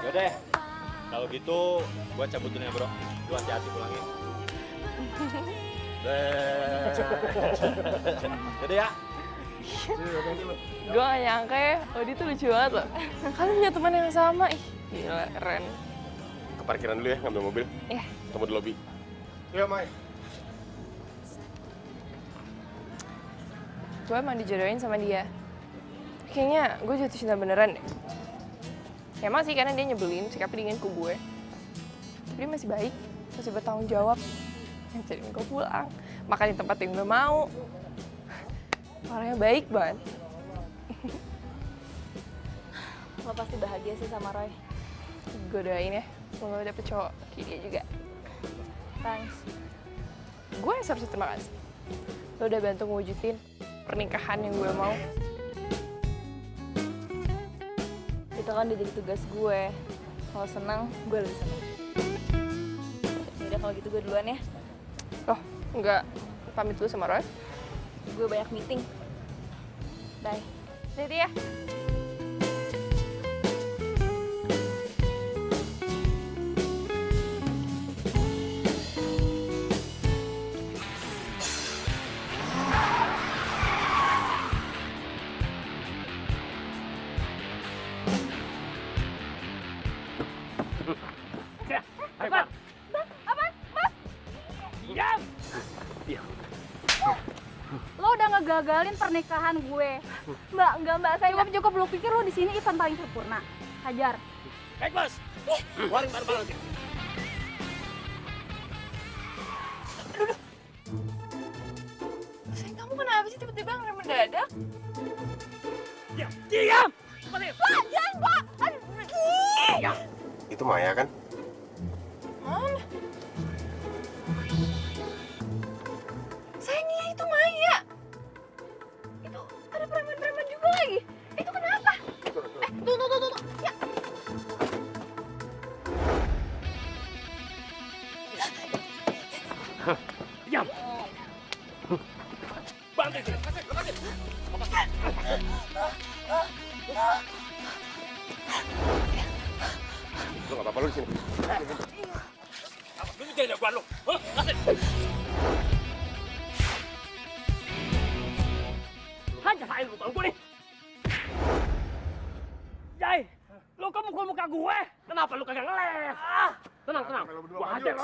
Yaudah, kalau gitu gua cabut dulu ya bro. Lu hati-hati pulangin. Yaudah ya. Gue gak nyangka ya, Odi tuh lucu banget loh. Kalian punya teman yang sama, ih gila, keren. Ke parkiran dulu ya, ngambil mobil. Iya. Tunggu di lobi. Iya, Mai. Gue emang dijodohin sama dia. Kayaknya gue jatuh cinta beneran deh. Ya emang sih karena dia nyebelin, sikapnya dingin ke gue. Tapi dia masih baik, masih bertanggung jawab. Ngajarin gue pulang, makan di tempat yang gue mau. Orangnya baik banget. Lo pasti bahagia sih sama Roy. Gue doain ya, semoga dapet cowok kayak dia juga. Thanks. Gue yang seharusnya terima kasih. Lo udah bantu ngewujudin pernikahan yang gue mau. Itu kan udah jadi tugas gue. Kalau senang, gue lebih senang. Yaudah kalau gitu gue duluan ya. Loh, enggak pamit dulu sama Roy? Gue banyak meeting. Bye. Hati-hati ya. Lo udah ngegagalin pernikahan gue. Mbak, saya cukup lu pikir lo di sini event paling sempurna. Hajar. Baik bos. Keluarin barang-barang sini. Sayang, kamu kenapa sih tiba-tiba ngerem mendadak? Diam! Pak, jangan Pak! Aduh. Itu Maya kan? Mana? Sayang, iya itu Maya. Itu ada preman-preman juga lagi. Itu kenapa? Tuh. Ya. Diam! Bantai sini. Lu gak apa-apa lu di sini. Lu jadi jagoan lu. Kasih. Hajar saya lu tahu gue nih. Jai, lu kan mukul muka gue. Kenapa lu kagak ngeles? Tenang. Gua hajar.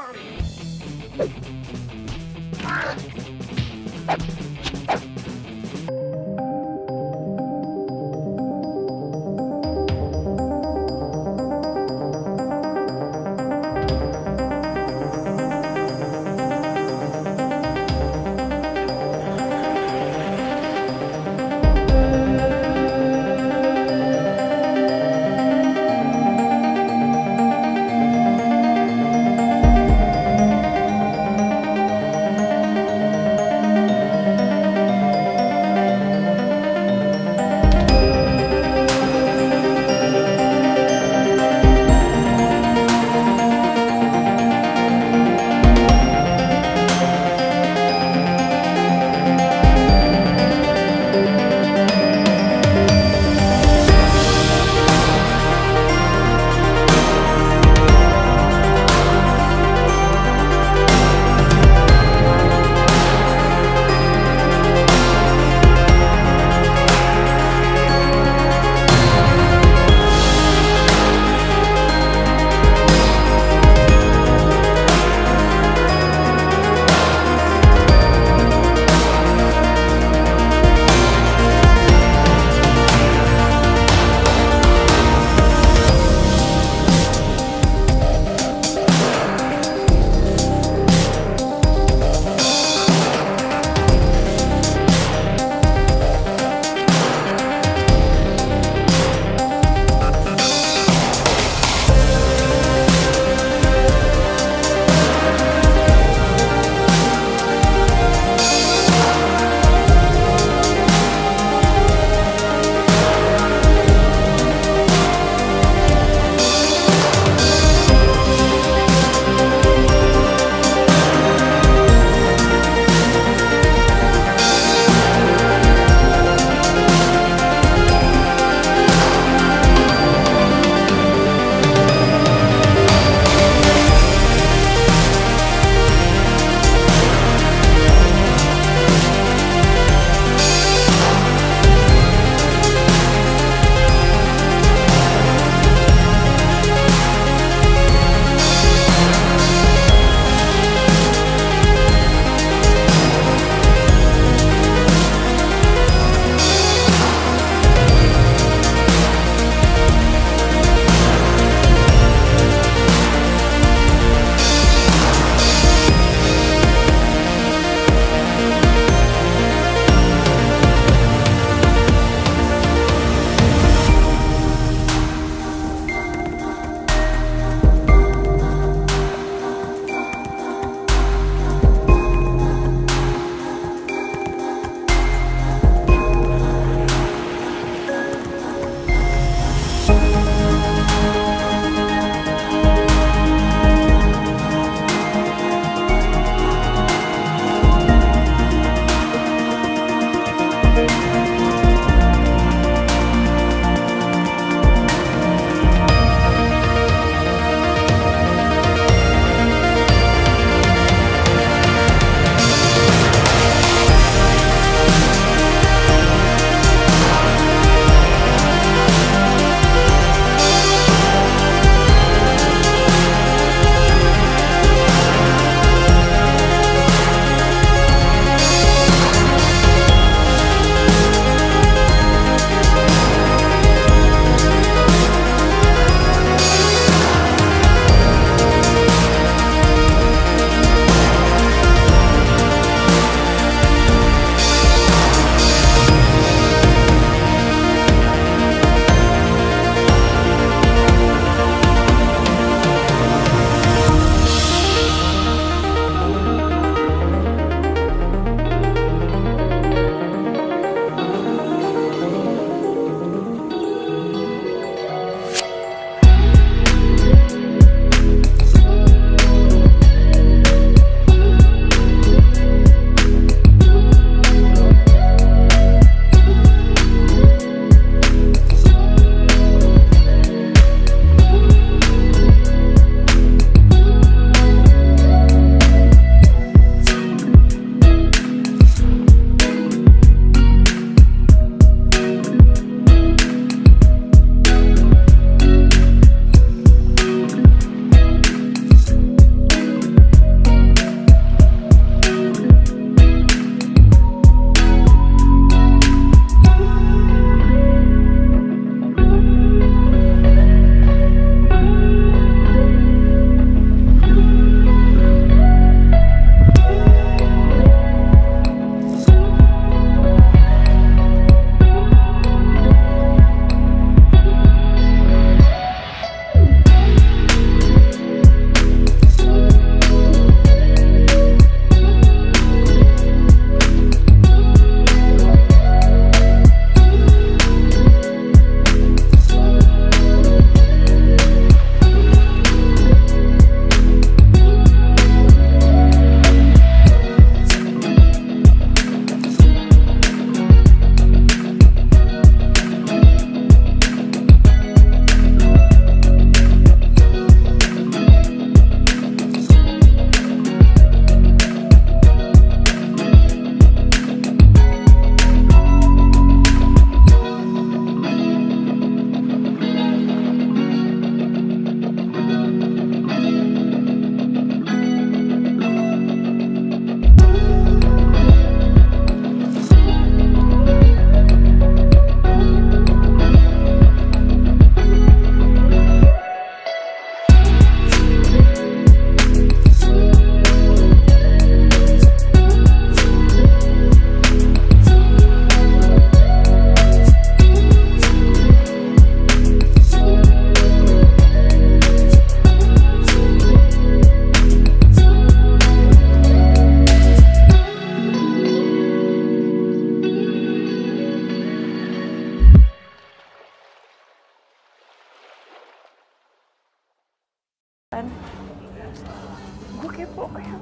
peluk ya.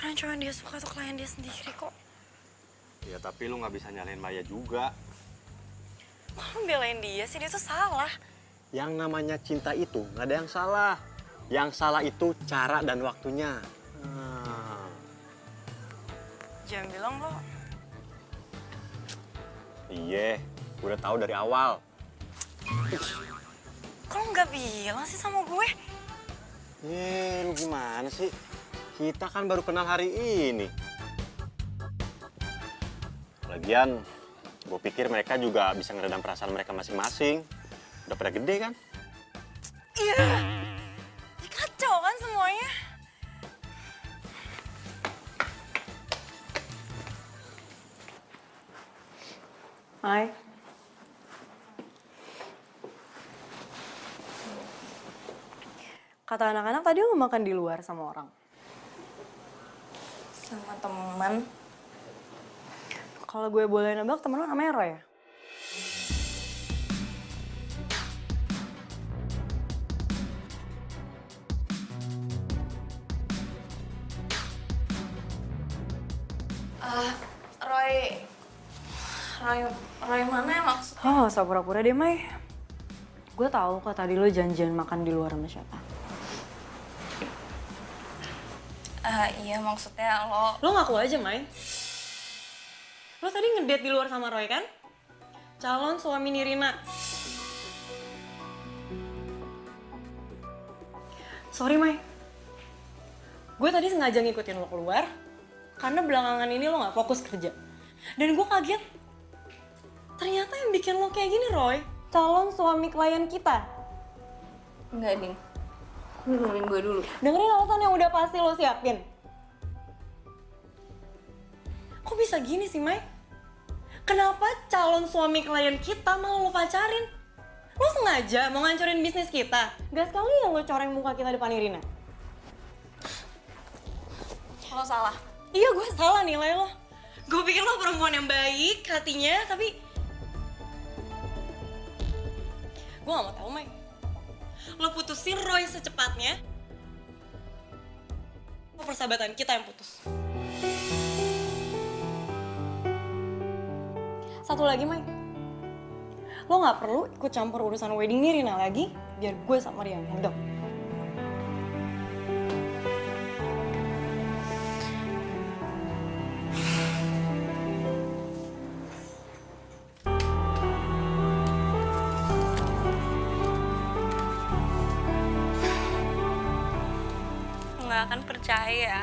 Orang cuma dia suka tuh klien dia sendiri kok. Ya tapi lu nggak bisa nyalain Maya juga. Kok lu belain dia sih? Dia tuh salah. Yang namanya cinta itu nggak ada yang salah. Yang salah itu cara dan waktunya. Jangan bilang lo. Iya, udah tahu dari awal. Kok lo nggak bilang sih sama gue? Lu gimana sih? Kita kan baru kenal hari ini. Lagian, gue pikir mereka juga bisa ngeredam perasaan mereka masing-masing. Udah pada gede kan? Iya. Ya, kacau kan semuanya. Hai. Kata anak-anak tadi lo makan di luar sama orang. Sama teman. Kalau gue boleh nebak, temen lo namanya Roy ya? Roy mana ya maksud? Oh, gak usah pura-pura deh, Mai. Gue tahu kok tadi lo janjian makan di luar sama siapa. Iya maksudnya lo... Lo ngaku aja, Mai. Lo tadi ngedate di luar sama Roy kan? Calon suami Nirina. Sorry, Mai. Gue tadi sengaja ngikutin lo keluar karena belakangan ini lo gak fokus kerja. Dan gue kaget. Ternyata yang bikin lo kayak gini, Roy, calon suami klien kita. Enggak, Ding. Dengerin gue dulu. Dengerin alasan yang udah pasti lo siapin. Kok bisa gini sih, Mai? Kenapa calon suami klien kita malah lo pacarin? Lo sengaja mau ngancurin bisnis kita? Gak sekali yang lo coreng muka kita depan Irina. Lo salah. Iya, gue salah nilai lo. Gue pikir lo perempuan yang baik hatinya, tapi... Gue gak mau tahu, Mai. Lo putusin Roy secepatnya. Persahabatan kita yang putus. Satu lagi, Mai. Lo gak perlu ikut campur urusan wedding Nirina lagi, biar gue sama dia yang handle. Nggak akan percaya.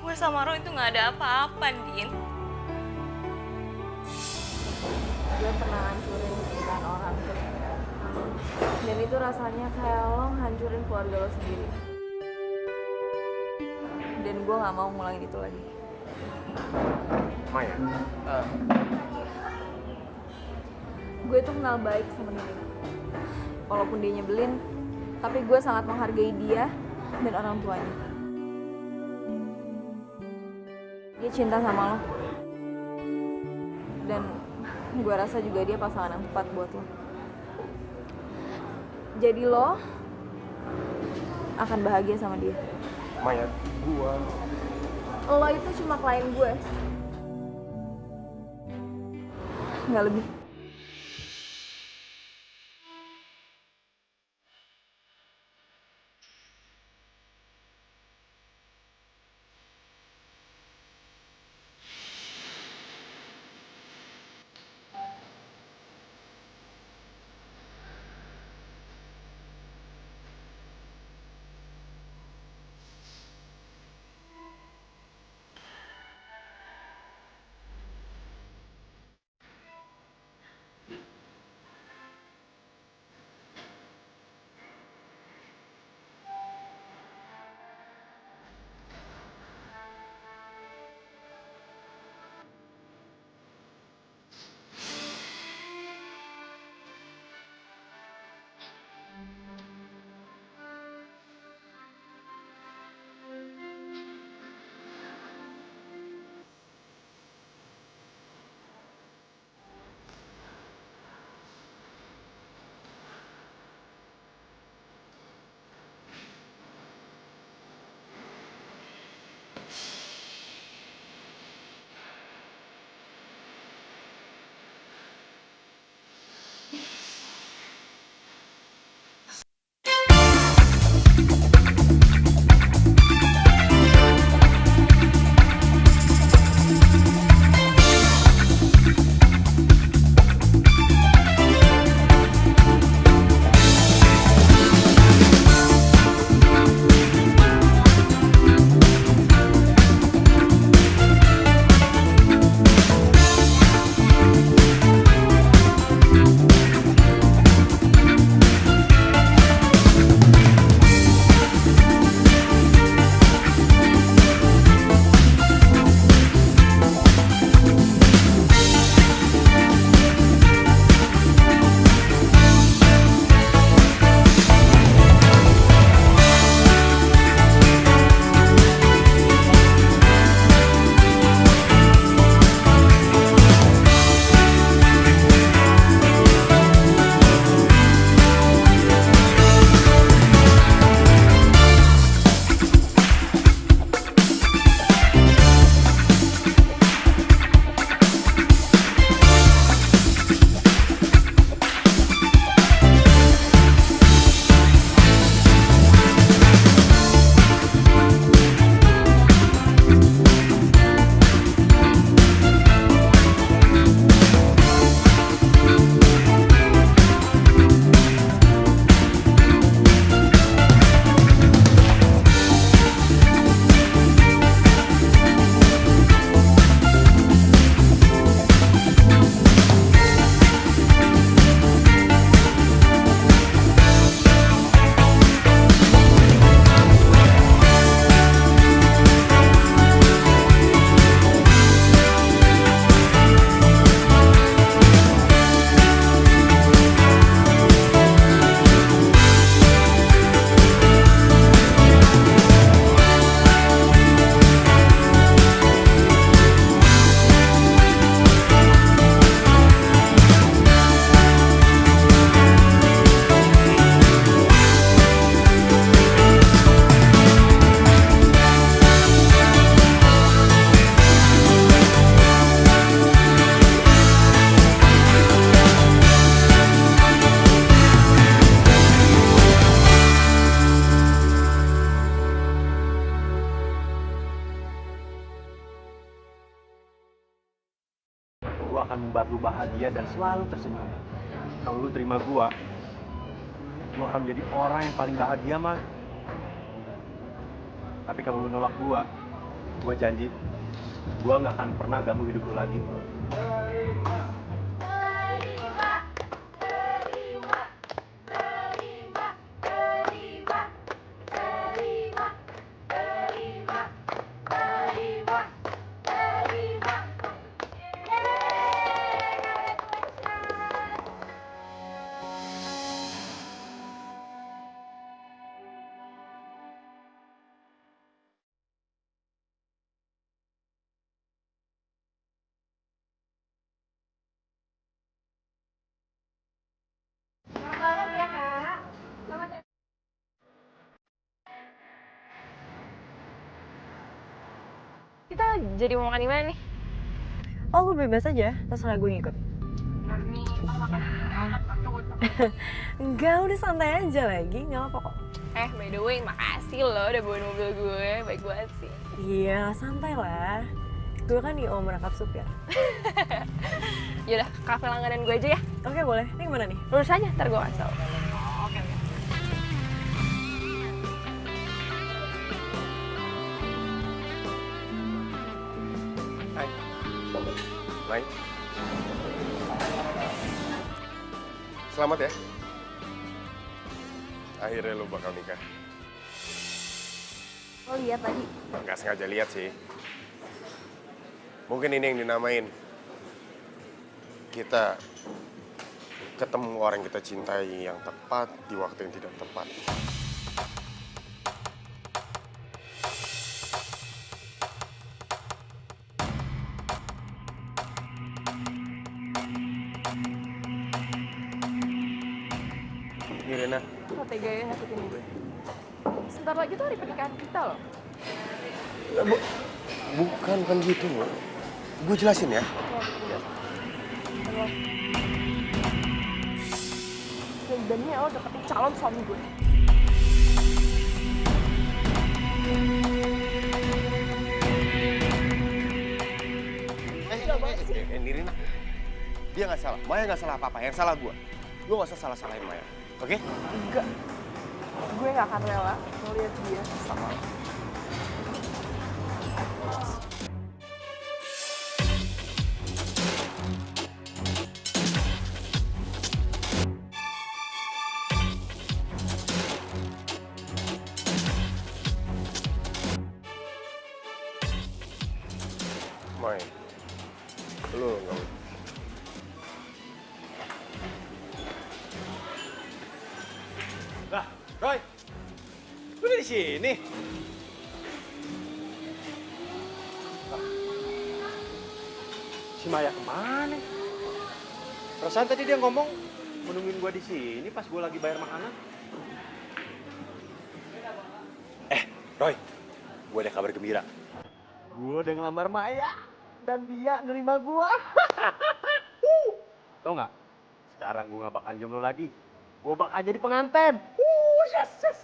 Gue sama Roy itu nggak ada apa-apa, Din. Gue pernah hancurin pikiran orang tuh. Dan itu rasanya kayak lo hancurin keluarga lo sendiri. Dan gue gak mau ngulangin itu lagi. Maya, Gue tuh kenal baik sama Nina. Walaupun dia nyebelin, tapi gue sangat menghargai dia dan orang tuanya. Dia cinta sama lo. Dan gue rasa juga dia pasangan yang tepat buat lo. Jadi lo akan bahagia sama dia. Maya, Lo itu cuma klien gue. Nggak lebih. akan membuat lu bahagia dan selalu tersenyum. Kalau lu terima gua akan menjadi orang yang paling bahagia, Mas. Tapi kalau lu nolak gua janji, gua nggak akan pernah ganggu hidup lu lagi. jadi mau makan di mana nih? Oh, gue bebas aja, terserah gue ngikut. Enggak, udah santai aja lagi, nggak apa kok. By the way, makasih lo udah bawain mobil gue, baik banget sih. Iya, santai lah. Gue kan di merangkap supir. Yaudah, kafe langganan gue aja ya. Oke, boleh. Ini gimana nih? Lurus aja, ntar gue kasih tau. Oke. Hai. Mai. Selamat ya. Akhirnya lu bakal nikah. Lo lihat tadi? Nggak sengaja lihat sih. Mungkin ini yang dinamain kita ketemu orang yang kita cintai yang tepat di waktu yang tidak tepat. Irena, Lo tega ya nyakitin gue. Sebentar lagi tuh hari pernikahan kita loh. bukan gitu. Gue jelasin ya. Dan lo deketin calon suami gue. Nirina, dia nggak salah. Maya nggak salah apa-apa. Yang salah gue. Lu nggak usah salah-salahin Maya, oke? Enggak. Gue gak akan rela ngeliat dia sama lo. Mai, lu nggak. Lah, Roy. Lu di sini. Si Maya kemana? Perasaan tadi dia ngomong menungguin gua di sini pas gua lagi bayar makanan. Roy, gua ada kabar gembira. Gua udah ngelamar Maya dan dia nerima gua. Tau nggak? Sekarang gua nggak bakal jomblo lagi. Gua bakal jadi pengantin. Yes.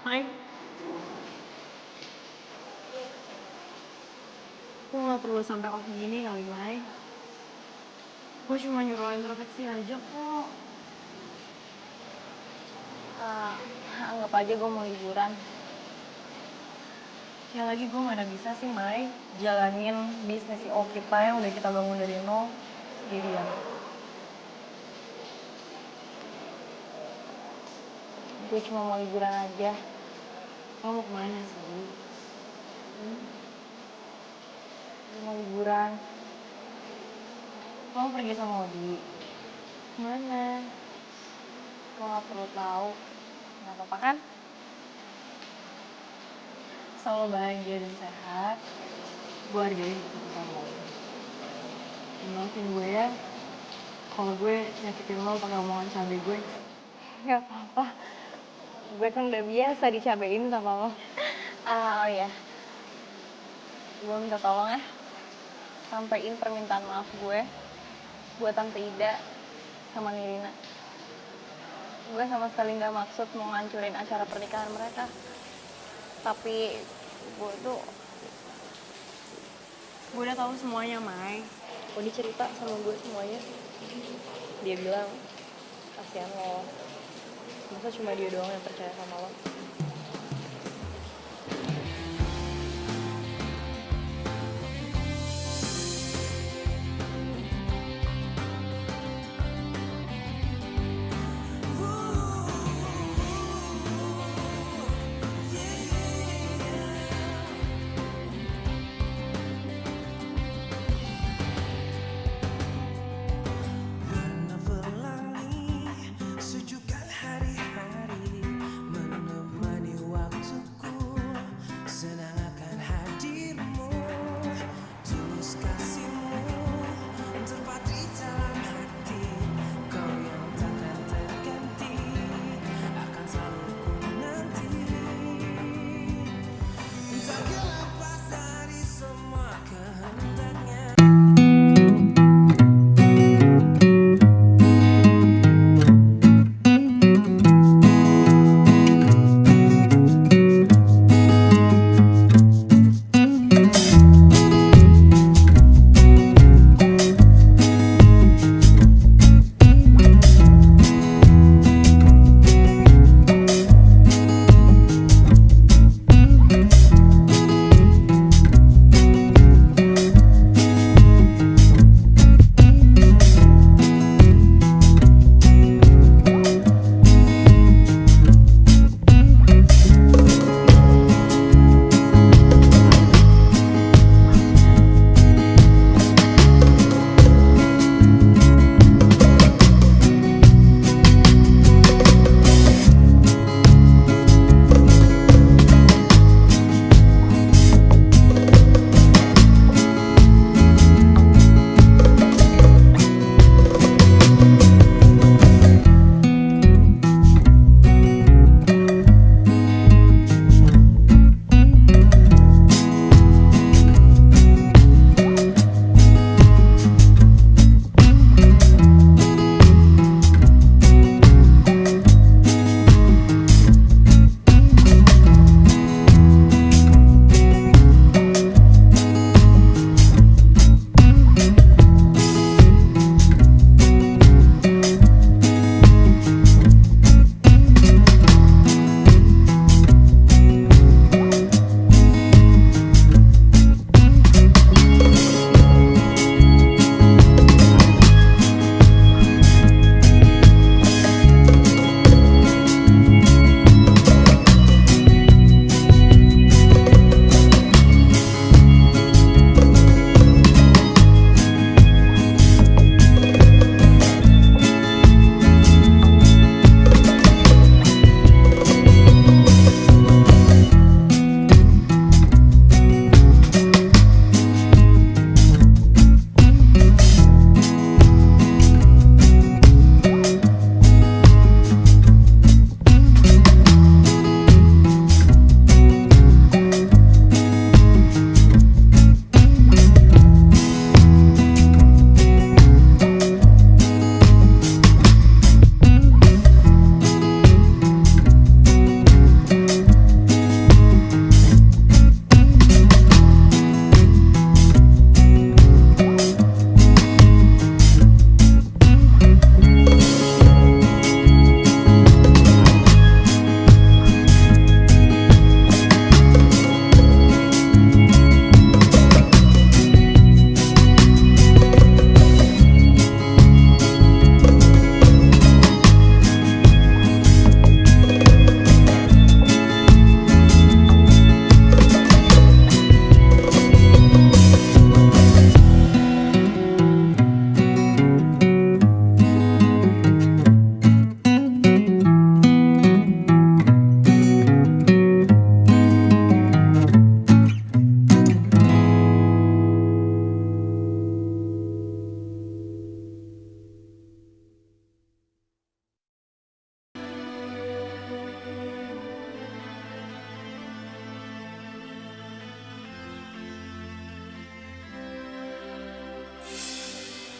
Mai. Gue gak perlu sampai off gini kali, Mai. Gue cuma nyuruh introspeksi aja kok. Anggap aja gue mau liburan. Ya lagi gue mana bisa sih, Mai, jalanin bisnis IO kita yang udah kita bangun dari nol sendirian. Gue cuma mau liburan aja. Lo mau kemana sih? Gue mau liburan. Lo mau pergi sama Odi? Mana? Lo gak perlu tahu. Gak apa-apa kan? Selalu bahagia dan sehat. Gue hargain keputusan lo. Maafin gue ya. Kalau gue nyakitin lo pakai omongan cabai gue. Gak apa-apa. Gue kan udah biasa dicabain sama lo. Oh iya. Gue minta tolong ya. Sampein permintaan maaf gue buat Tante Ida sama Nirina. Gue sama sekali gak maksud mau ngancurin acara pernikahan mereka. Tapi gue udah tahu semuanya, Mai. Odi cerita sama gue semuanya. Dia bilang, kasihan lo. Masa cuma dia doang yang percaya sama lo.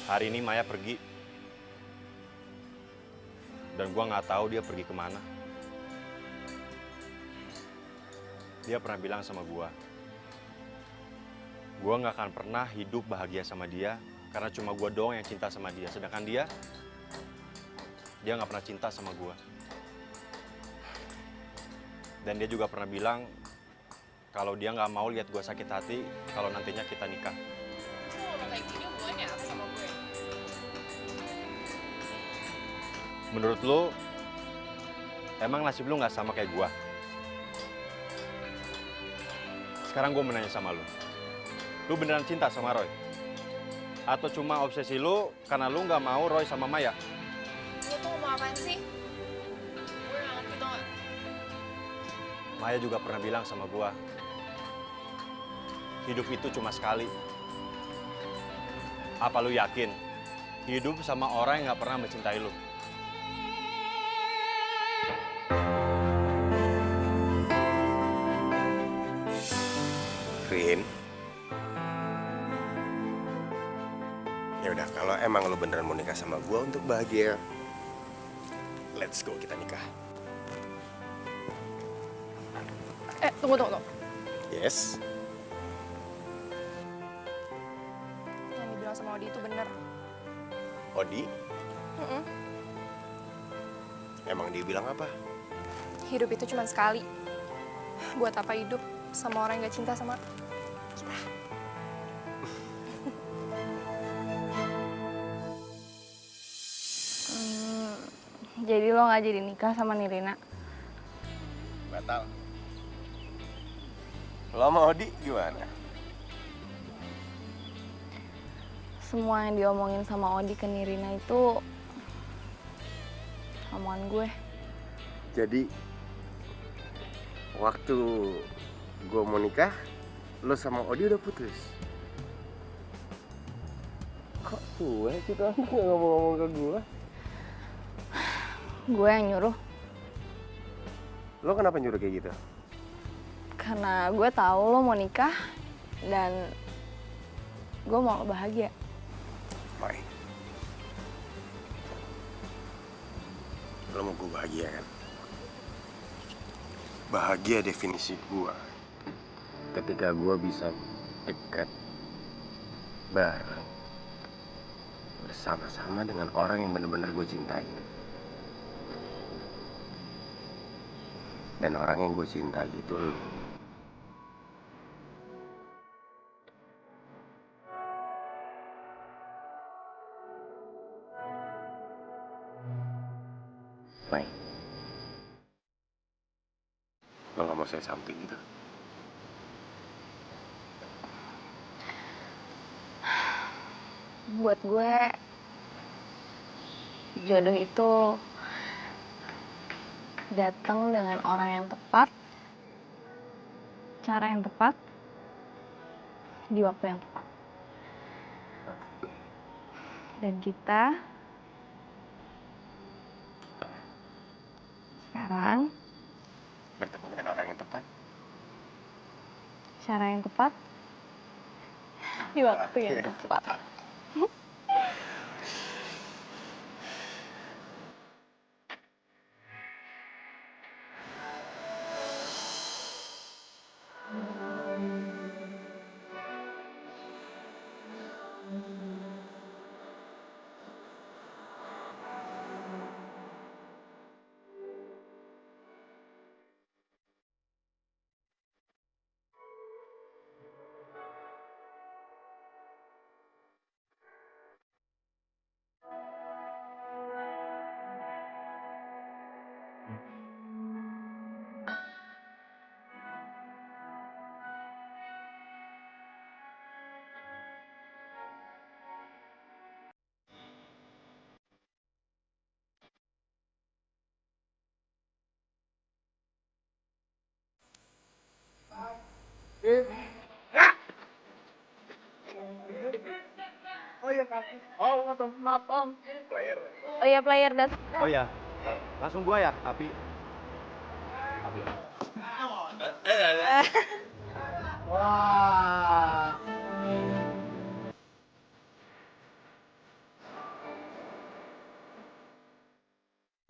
Hari ini Maya pergi. Dan gua nggak tahu dia pergi kemana. Dia pernah bilang sama gua nggak akan pernah hidup bahagia sama dia karena cuma gua doang yang cinta sama dia. Sedangkan dia nggak pernah cinta sama gua. Dan dia juga pernah bilang kalau dia nggak mau lihat gua sakit hati kalau nantinya kita nikah. Lu ngomong kayak gini hubungannya apa sama gue? Menurut lu, emang nasib lu nggak sama kayak gua? Sekarang gua mau nanya sama lu. Lu beneran cinta sama Roy? Atau cuma obsesi lu karena lu nggak mau Roy sama Maya? Lu tuh ngomong apaan sih? Gue gak ngerti tau gak? Maya juga pernah bilang sama gua, hidup itu cuma sekali. Apa lu yakin hidup sama orang yang nggak pernah mencintai lu? Rin. Ya udah, kalau emang lu beneran mau nikah sama gua untuk bahagia, let's go, kita nikah. Tunggu. Yes. Yang dibilang sama Odi itu bener. Odi? Emang dia bilang apa? Hidup itu cuma sekali. Buat apa hidup sama orang yang gak cinta sama kita? Jadi lo nggak jadi nikah sama Nirina? Batal. Lo sama Odi gimana? Semua yang diomongin sama Odi ke Nirina itu omongan gue. Jadi, waktu gue mau nikah, lo sama Odi udah putus? Kok gue sih tuh nggak ngomong-ngomong ke gue? Gue yang nyuruh. Lo kenapa nyuruh kayak gitu? Karena gue tahu lo mau nikah dan gue mau lo bahagia. Mai, lo mau gue bahagia kan? Bahagia definisi gue ketika gue bisa dekat bareng bersama-sama dengan orang yang benar-benar gue cintai. Dan orang yang gue cintai itu lo. Mai, lo gak mau say something gitu? Buat gue, jodoh itu datang dengan orang yang tepat, cara yang tepat, di waktu yang tepat. Dan kita sekarang Bertemu dengan orang yang tepat. cara yang tepat, di waktu yang tepat. Maaf om. Oh iya player dat. Oh ya, langsung gua ya, Api. Wah,